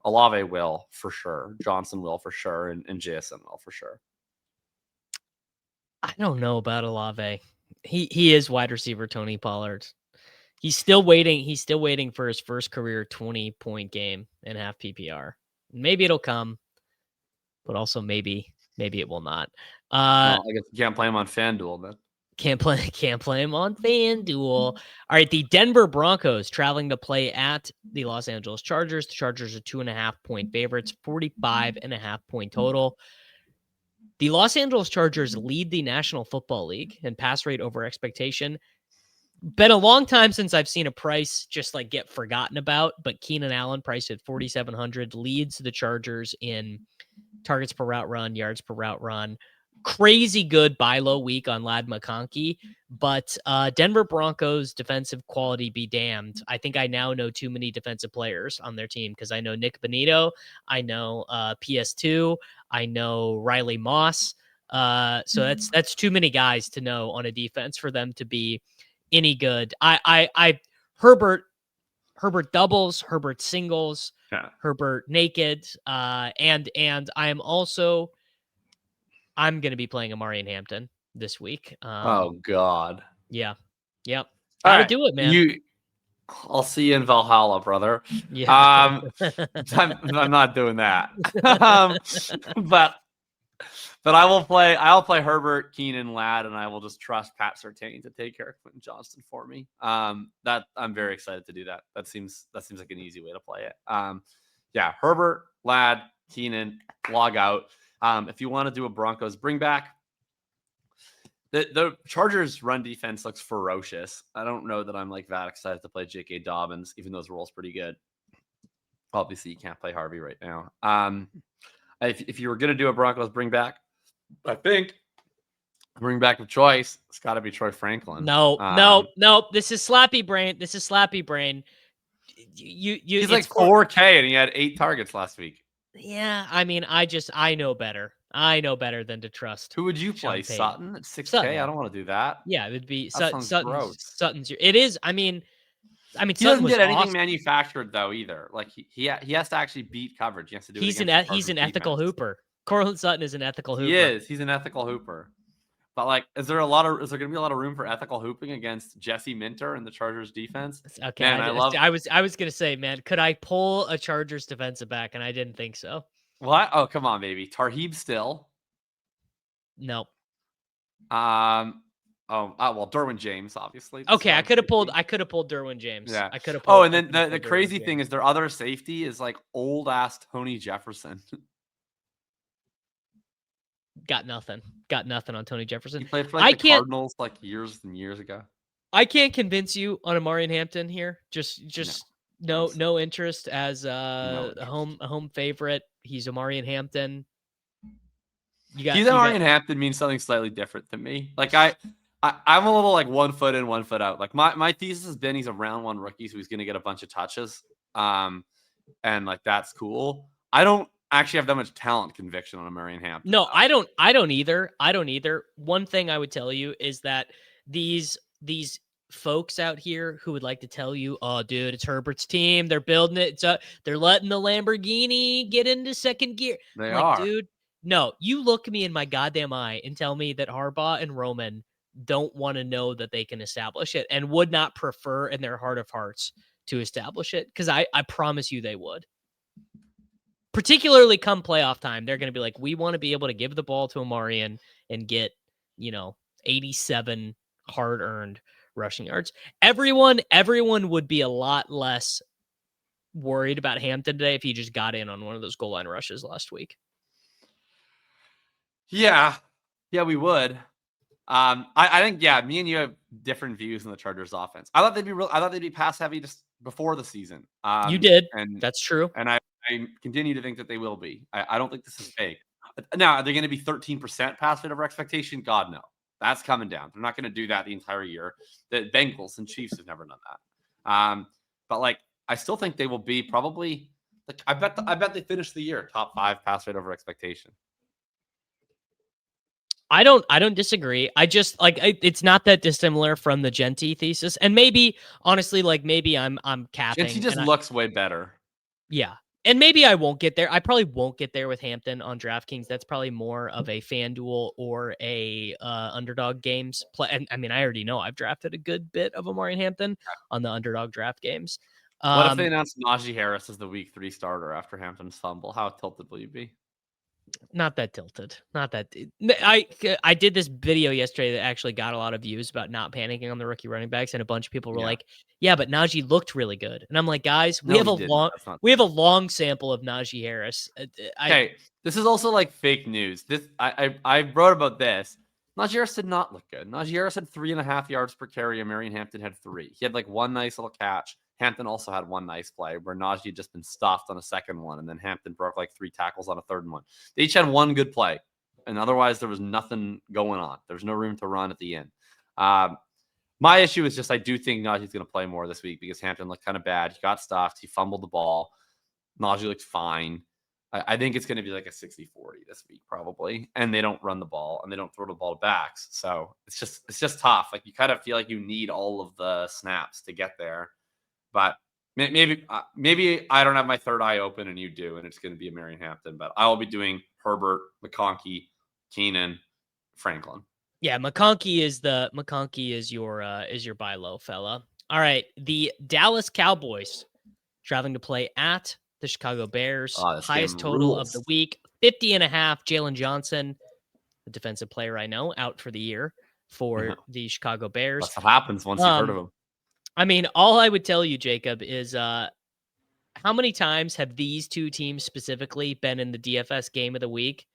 Olave will for sure. Johnson will for sure, and JSN will for sure. I don't know about Olave. He is wide receiver Tony Pollard. He's still waiting. He's still waiting for his first career 20-point game in half PPR. Maybe it'll come, but also maybe it will not. Well, I guess you can't play him on FanDuel then. Can't play him on FanDuel. All right, the Denver Broncos traveling to play at the Los Angeles Chargers. The Chargers are 2.5-point favorites, 45.5-point total. The Los Angeles Chargers lead the National Football League in pass rate over expectation. Been a long time since I've seen a price just like get forgotten about, but Keenan Allen priced at 4,700 leads the Chargers in targets per route run, yards per route run. Crazy good buy low week on Ladd McConkey, but Denver Broncos defensive quality be damned. I think I now know too many defensive players on their team because I know Nick Bonito, I know PS2, I know Riley Moss. So that's too many guys to know on a defense for them to be any good. Herbert doubles, Herbert singles, Herbert naked, and I'm going to be playing Amari and Hampton this week. Oh God. Yeah. Yep. Gotta do it, man. I'll see you in Valhalla, brother. Yeah. I'm not doing that. But I'll play Herbert, Keenan, Ladd, and I will just trust Pat Surtain to take care of Quentin Johnston for me. That I'm very excited to do that. That seems like an easy way to play it. Yeah, Herbert, Ladd, Keenan, log out. If you want to do a Broncos bring back, the Chargers run defense looks ferocious. I don't know that I'm like that excited to play J.K. Dobbins, even though his role's pretty good. Obviously, you can't play Harvey right now. If you were going to do a Broncos bring back, I think bring back of choice, it's got to be Troy Franklin. No. This is slappy brain. He's like 4K and he had 8 targets last week. Yeah, I mean, I know better. I know better than to trust. Who would you play? Sutton at 6K? Sutton. I don't want to do that. Yeah, it would be Sutton's. It is. I mean, he doesn't get anything manufactured though either. Like he has to actually beat coverage. He has to do. He's an ethical hooper. Cortland Sutton is an ethical hooper. He is. He's an ethical hooper. But like, is there going to be a lot of room for ethical hooping against Jesse Minter and the Chargers defense? Okay, man, I was going to say, man, could I pull a Chargers defensive back? And I didn't think so. What? Oh, come on, baby. Tarheeb still. No. Well, Derwin James, obviously. Okay, I could have pulled Derwin James. Yeah, I could have. Oh, and then the crazy thing is their other safety is like old ass Tony Jefferson. Got nothing on Tony Jefferson. He played for the Cardinals like years and years ago. I can't convince you on Amari and Hampton here. Just no interest as a home favorite. He's Amari and Hampton. Amari and Hampton means something slightly different to me. Like I'm a little like 1 foot in, 1 foot out. Like my thesis has been he's a round 1 rookie, so he's going to get a bunch of touches. And like that's cool. I don't actually have that much talent conviction on Amari and Hampton. No, I don't either. One thing I would tell you is that these folks out here who would like to tell you, oh, dude, it's Herbert's team. They're building it. They're letting the Lamborghini get into second gear. They are. Dude, no, you look me in my goddamn eye and tell me that Harbaugh and Roman don't want to know that they can establish it and would not prefer in their heart of hearts to establish it. Because I promise you they would. Particularly come playoff time, they're going to be like, we want to be able to give the ball to Amari and get, 87 hard-earned rushing yards. Everyone would be a lot less worried about Hampton today if he just got in on one of those goal line rushes last week. Yeah, we would. I think me and you have different views on the Chargers offense. I thought they'd be pass heavy just before the season. You did, and that's true. And I continue to think that they will be. I don't think this is fake. Now, are they going to be 13% pass rate over expectation? God, no. That's coming down. They're not going to do that the entire year. The Bengals and Chiefs have never done that. But like, I still think they will be probably. Like, I bet they finish the year top 5 pass rate over expectation. I don't disagree. I just it's not that dissimilar from the Genty thesis. And maybe honestly, maybe I'm She capping just looks way better. yeah. And maybe I won't get there. I probably won't get there with Hampton on DraftKings. That's probably more of a FanDuel or a underdog games play. And I mean, I already know I've drafted a good bit of Amari Hampton on the underdog draft games. What if they announced Najee Harris as the week 3 starter after Hampton's fumble? How tilted will you be? Not that tilted. Not that. I did this video yesterday that actually got a lot of views about not panicking on the rookie running backs, and a bunch of people were like, "Yeah, but Najee looked really good," and I'm like, "Guys, No, he didn't. That's not we have a long sample of Najee Harris." Okay, this is also like fake news. This I wrote about this. Najee Harris did not look good. Najee Harris had 3.5 yards per carry, and Marion Hampton had 3. He had like one nice little catch. Hampton also had one nice play where Najee had just been stuffed on a second one, and then Hampton broke like 3 tackles on a third one. They each had one good play, and otherwise there was nothing going on. There's no room to run at the end. My issue is just I do think Najee's going to play more this week because Hampton looked kind of bad. He got stuffed. He fumbled the ball. Najee looked fine. I think it's going to be like a 60-40 this week, probably. And they don't run the ball and they don't throw the ball to backs. So it's just tough. Like you kind of feel like you need all of the snaps to get there. But maybe I don't have my third eye open and you do, and it's going to be a Marion Hampton. But I will be doing Herbert, McConkey, Keenan, Franklin. Yeah, McConkey is your buy low fella. All right, the Dallas Cowboys traveling to play at the Chicago Bears. Highest total of the week, 50.5. Jalen Johnson, the defensive player I know, out for the year for the Chicago Bears. That's what happens once you've heard of him. I mean, all I would tell you, Jacob, is how many times have these two teams specifically been in the DFS game of the week?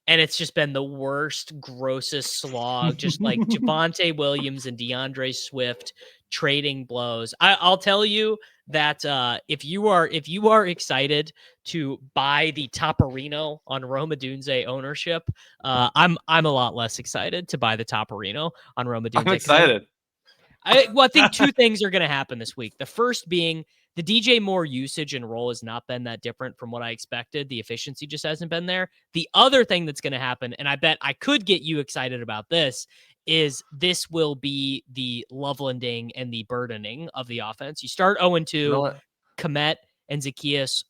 And it's just been the worst, grossest slog, just like Javonte Williams and DeAndre Swift trading blows. I'll tell you that if you are excited to buy the Toporino on Roma Dunze ownership, I'm a lot less excited to buy the Toporino on Roma Dunze. I'm excited. I think two things are going to happen this week. The first being the DJ Moore usage and role has not been that different from what I expected. The efficiency just hasn't been there. The other thing that's going to happen, and I bet I could get you excited about this, is this will be the Lovelanding and the burdening of the offense. You start 0-2, Komet and Zacchaeus.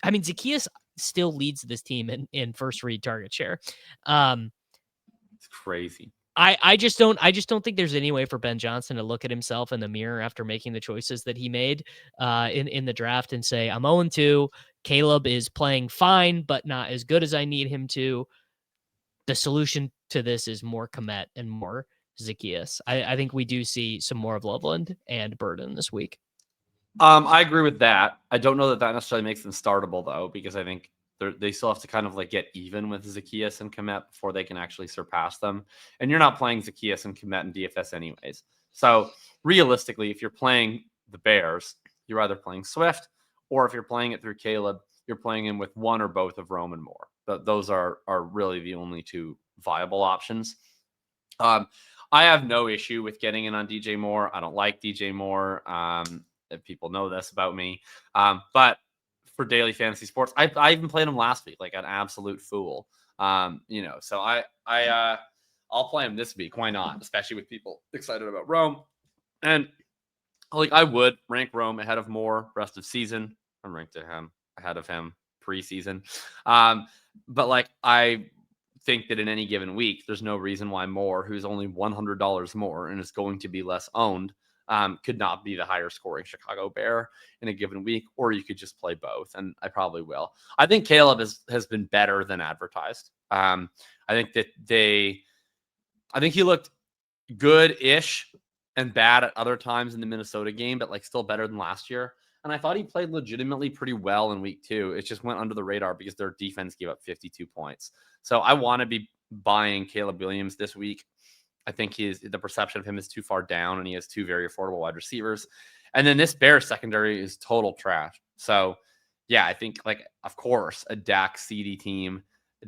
I mean, Zacchaeus still leads this team in first read target share. It's crazy. I just don't think there's any way for Ben Johnson to look at himself in the mirror after making the choices that he made in the draft and say, I'm 0-2. Caleb is playing fine, but not as good as I need him to. The solution to this is more Komet and more Zacchaeus. I think we do see some more of Loveland and Burden this week. I agree with that. I don't know that necessarily makes them startable though, because I think they still have to kind of like get even with Zacchaeus and Komet before they can actually surpass them. And you're not playing Zacchaeus and Komet in DFS anyways. So realistically, if you're playing the Bears, you're either playing Swift, or if you're playing it through Caleb, you're playing him with one or both of Roman Moore. Those are really the only two viable options. I have no issue with getting in on DJ Moore. I don't like DJ Moore. If people know this about me. But for daily fantasy sports, I even played him last week, like an absolute fool. So I'll play him this week. Why not? Especially with people excited about Rome. And like I would rank Rome ahead of Moore rest of season. I'm ranked ahead of him preseason. But like I think that in any given week, there's no reason why Moore, who's only $100 more and is going to be less owned, could not be the higher scoring Chicago Bear in a given week, or you could just play both. And I probably will. I think Caleb has been better than advertised. I think he looked good-ish and bad at other times in the Minnesota game, but like still better than last year. And I thought he played legitimately pretty well in week 2. It just went under the radar because their defense gave up 52 points. So I want to be buying Caleb Williams this week. I think the perception of him is too far down, and he has 2 very affordable wide receivers. And then this Bears secondary is total trash. So yeah, I think like, of course, a Dak CD team,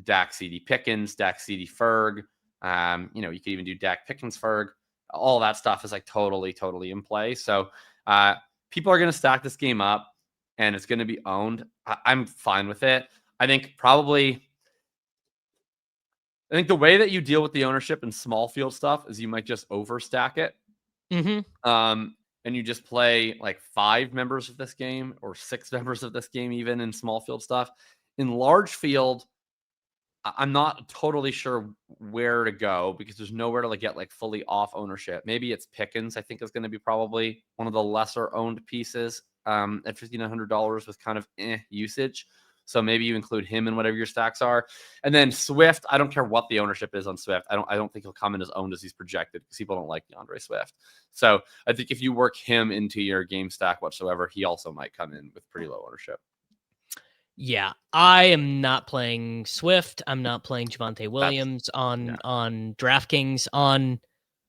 Dak CD Pickens, Dak CD Ferg. You could even do Dak Pickens Ferg. All that stuff is like totally in play. So people are going to stack this game up, and it's going to be owned. I'm fine with it. I think probably think the way that you deal with the ownership and small field stuff is you might just overstack it. And you just play like 5 members of this game or 6 members of this game, even in small field stuff. In large field, I'm not totally sure where to go because there's nowhere to get like fully off ownership. Maybe it's Pickens. I think is going to be probably one of the lesser owned pieces at $5,900 with kind of usage. So maybe you include him in whatever your stacks are. And then Swift, I don't care what the ownership is on Swift. I don't think he'll come in as owned as he's projected because people don't like DeAndre Swift. So I think if you work him into your game stack whatsoever, he also might come in with pretty low ownership. Yeah, I am not playing Swift. I'm not playing Javonte Williams on DraftKings. On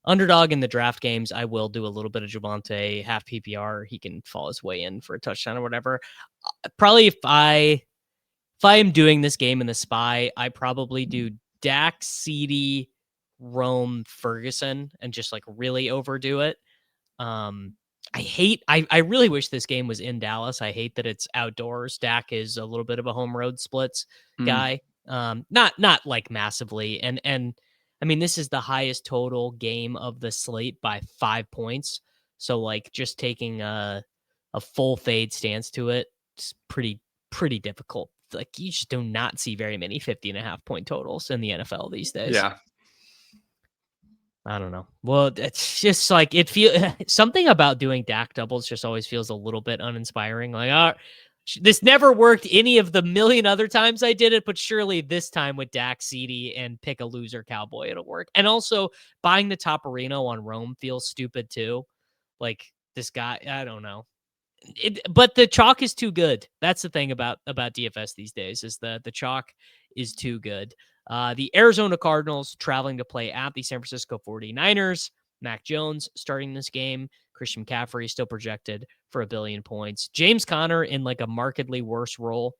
Underdog in the draft games, I will do a little bit of Javonte, half PPR. He can fall his way in for a touchdown or whatever. Probably if I am doing this game in the SPY, I probably do Dak, CD, Rome, Ferguson, and just like really overdo it. I really wish this game was in Dallas. I hate that it's outdoors. Dak is a little bit of a home road splits guy. Not like massively. And I mean, this is the highest total game of the slate by 5 points. So like just taking a full fade stance to it, it's pretty difficult. Like you just do not see very many 50.5 point totals in the NFL these days. Yeah. I don't know. Well, it's just like something about doing Dak doubles just always feels a little bit uninspiring. Like, this never worked any of the million other times I did it, but surely this time with Dak, CD, and pick a loser Cowboy, it'll work. And also buying the Toporino on Rome feels stupid too. Like this guy, I don't know. But the chalk is too good. That's the thing about DFS these days is the chalk is too good. The Arizona Cardinals traveling to play at the San Francisco 49ers. Mac Jones starting this game. Christian McCaffrey still projected for 1 billion points. James Conner in like a markedly worse role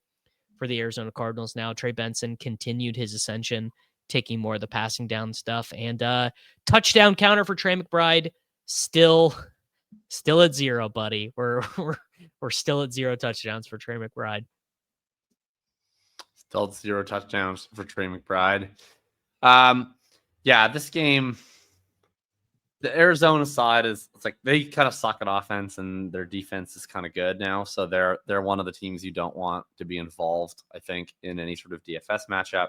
for the Arizona Cardinals now. Trey Benson continued his ascension, taking more of the passing down stuff. And touchdown counter for Trey McBride still at 0, buddy. We're still at 0 touchdowns for Trey McBride. Still 0 touchdowns for Trey McBride. Yeah, this game, the Arizona side it's like they kind of suck at offense and their defense is kind of good now. So they're one of the teams you don't want to be involved, I think, in any sort of DFS matchup.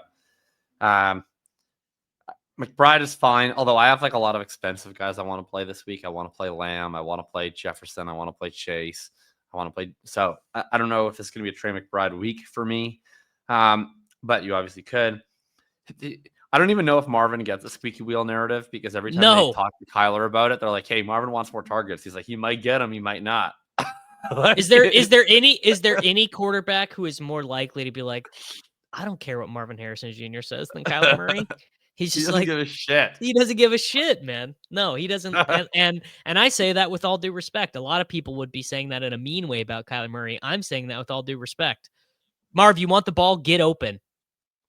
McBride is fine, although I have like a lot of expensive guys I want to play this week. I want to play Lamb. I want to play Jefferson. I want to play Chase. I want to play. So I don't know if this is going to be a Trey McBride week for me, but you obviously could. I don't even know if Marvin gets a squeaky wheel narrative because every time they talk to Kyler about it, they're like, "Hey, Marvin wants more targets." He's like, "He might get them, he might not." Is there any quarterback who is more likely to be like, I don't care what Marvin Harrison Jr. says than Kyler Murray? He's just he doesn't give a shit. He doesn't give a shit, man. No, he doesn't. and I say that with all due respect. A lot of people would be saying that in a mean way about Kyler Murray. I'm saying that with all due respect. Marv, you want the ball? Get open.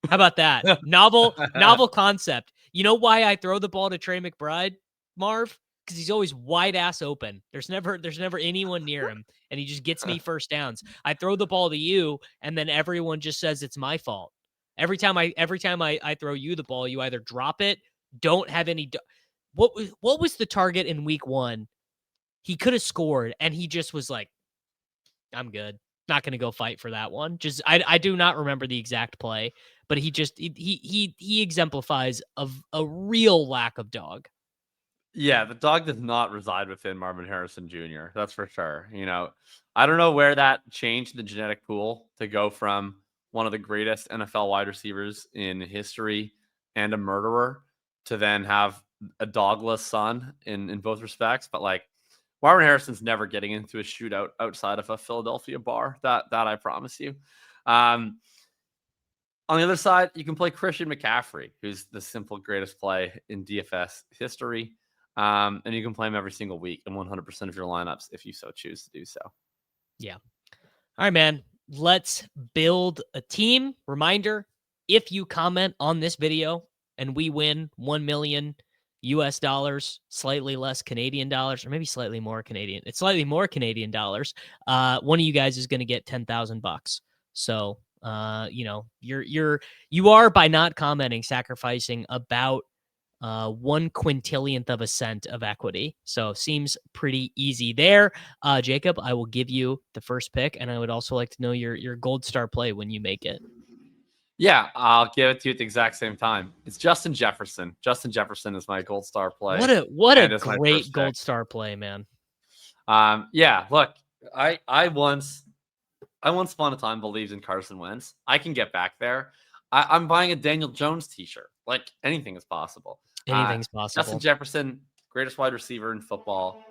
How about that? Novel concept. You know why I throw the ball to Trey McBride, Marv? Because he's always wide ass open. There's never anyone near him, and he just gets me first downs. I throw the ball to you, and then everyone just says it's my fault. Every time I throw you the ball, you either drop it, don't have any. What was the target in week 1? He could have scored, and he just was like, "I'm good. Not going to go fight for that one." Just I do not remember the exact play, but he exemplifies a real lack of dog. Yeah, the dog does not reside within Marvin Harrison Jr. That's for sure. I don't know where that changed the genetic pool to go from one of the greatest NFL wide receivers in history and a murderer to then have a dogless son in both respects. But like Marvin Harrison's never getting into a shootout outside of a Philadelphia bar. That I promise you. On the other side, you can play Christian McCaffrey, who's the simple greatest play in DFS history. And you can play him every single week in 100% of your lineups if you so choose to do so. Yeah. All right, man. Let's build a team. Reminder, if you comment on this video and we win $1 million US, slightly less Canadian dollars, or maybe slightly more Canadian. It's slightly more Canadian dollars. One of you guys is going to get $10,000. So You are, by not commenting, sacrificing about 1/quintillionth of a cent of equity. So seems pretty easy there. Jacob, I will give you the first pick, and I would also like to know your gold star play when you make it. Yeah, I'll give it to you at the exact same time. It's Justin Jefferson. Justin Jefferson is my gold star play. What a and it's my great first gold pick. star play, man. Yeah, look, I once upon a time believed in Carson Wentz. I can get back there. I'm buying a Daniel Jones t-shirt. Like anything is possible. Anything's Justin possible. Jefferson, greatest wide receiver in football.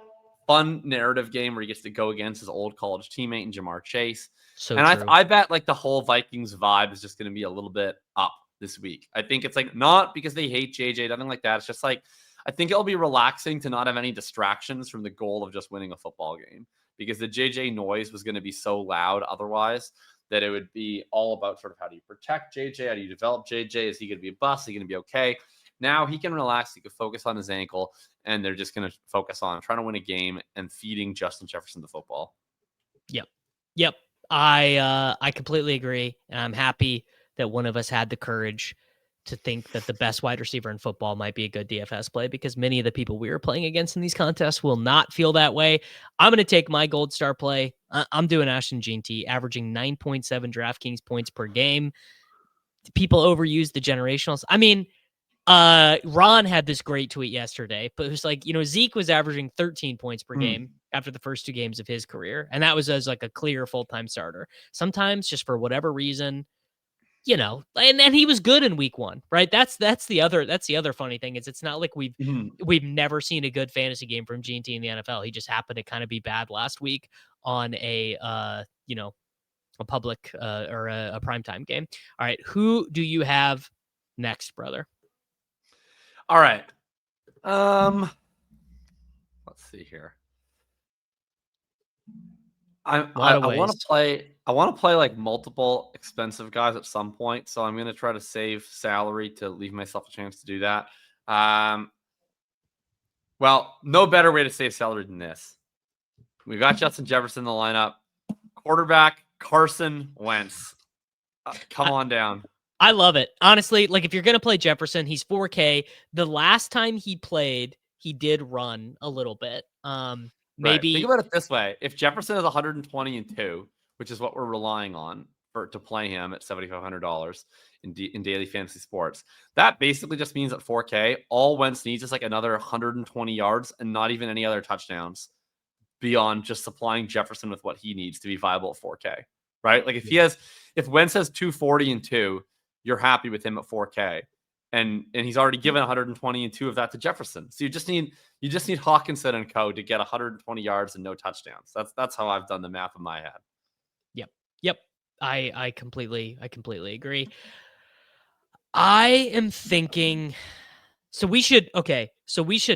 Fun narrative game where he gets to go against his old college teammate in Jamar Chase. So And true. I bet like the whole Vikings vibe is just going to be a little bit up this week. I think it's like not because they hate JJ, nothing like that. It's just like I think it'll be relaxing to not have any distractions from the goal of just winning a football game, because the JJ noise was going to be so loud otherwise that it would be all about sort of how do you protect JJ? How do you develop JJ? Is he going to be a bust? Is he going to be okay? Now he can relax. He can focus on his ankle, and they're just going to focus on trying to win a game and feeding Justin Jefferson the football. Yep. I completely agree, and I'm happy that one of us had the courage to think that the best wide receiver in football might be a good DFS play, because many of the people we were playing against in these contests will not feel that way. I'm going to take my gold star play. I'm doing Ashton Jeanty, averaging 9.7 DraftKings points per game. People overuse the generationals. I mean, Ron had this great tweet yesterday, but it was like, Zeke was averaging 13 points per game after the first 2 games of his career, and that was as like a clear full-time starter. Sometimes just for whatever reason, and he was good in week 1, right? That's the other funny thing is it's not like we've never seen a good fantasy game from GT in the NFL. He just happened to kind of be bad last week on a public or a primetime game. All right, who do you have next, brother? All right. Let's see here. I want to play. I want to play like multiple expensive guys at some point, so I'm going to try to save salary to leave myself a chance to do that. Well, no better way to save salary than this. We've got Justin Jefferson in the lineup. Quarterback Carson Wentz. Come on down. I love it. Honestly, like if you're going to play Jefferson, he's 4K. The last time he played, he did run a little bit. Maybe think about it this way. If Jefferson is 120-2, which is what we're relying on to play him at $7,500 in daily fantasy sports, that basically just means at 4K, all Wentz needs is like another 120 yards and not even any other touchdowns beyond just supplying Jefferson with what he needs to be viable at 4K, right? Like if Wentz has 240-2, you're happy with him at 4K. And he's already given 120-2 of that to Jefferson. So you just need Hawkinson and co to get 120 yards and no touchdowns. That's how I've done the math in my head. Yep. I completely agree. I am thinking so we should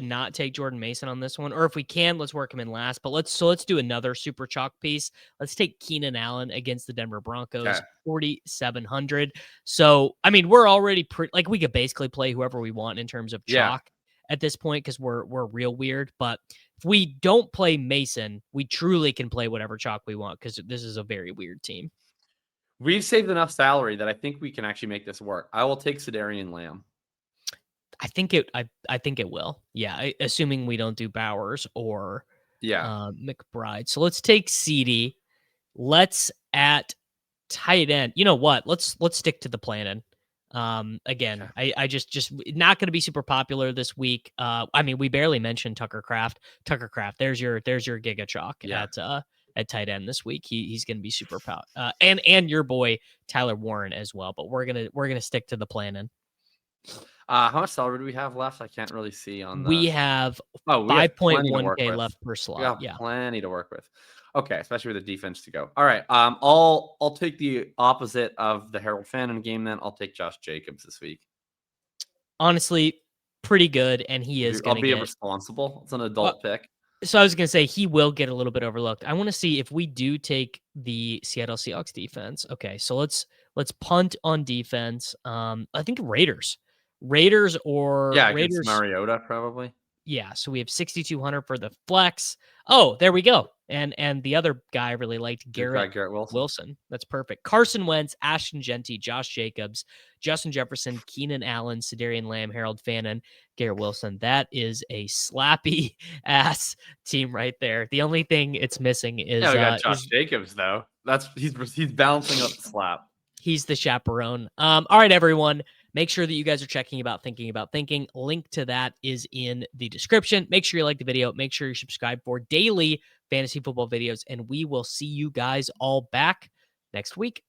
not take Jordan Mason on this one, or if we can, let's work him in last. But let's do another super chalk piece. Let's take Keenan Allen against the Denver Broncos, 4,700. So I mean, we're already like we could basically play whoever we want in terms of chalk at this point because we're real weird. But if we don't play Mason, we truly can play whatever chalk we want because this is a very weird team. We've saved enough salary that I think we can actually make this work. I will take Sedarian Lamb. I think it will. Yeah, assuming we don't do Bowers or McBride. So let's take CD. Let's at tight end. You know what? Let's stick to the planning. Again, I just not going to be super popular this week. I mean, we barely mentioned Tucker Kraft. There's your Giga Chalk at tight end this week. He's going to be super and your boy Tyler Warren as well. But we're gonna stick to the planning. How much salary do we have left? I can't really see on the. We have 5.1K left per slot. We have plenty to work with. Okay, especially with the defense to go. All right. I'll take the opposite of the Harold Fannin game. Then I'll take Josh Jacobs this week. Honestly, pretty good, and he is. I'll be responsible. It's an adult pick. So I was going to say he will get a little bit overlooked. I want to see if we do take the Seattle Seahawks defense. Okay, so let's punt on defense. I think Raiders or Raiders. Mariota probably. Yeah, so we have 6,200 for the flex. Oh, there we go. And the other guy I really liked, Garrett Wilson. Wilson. That's perfect. Carson Wentz, Ashton Genty, Josh Jacobs, Justin Jefferson, Keenan Allen, Sedarian Lamb, Harold Fannin, Garrett Wilson. That is a slappy ass team right there. The only thing it's missing is we got Josh Jacobs though. He's balancing out the slap. He's the chaperone. All right, everyone. Make sure that you guys are checking about thinking. Link to that is in the description. Make sure you like the video. Make sure you subscribe for daily fantasy football videos, and we will see you guys all back next week.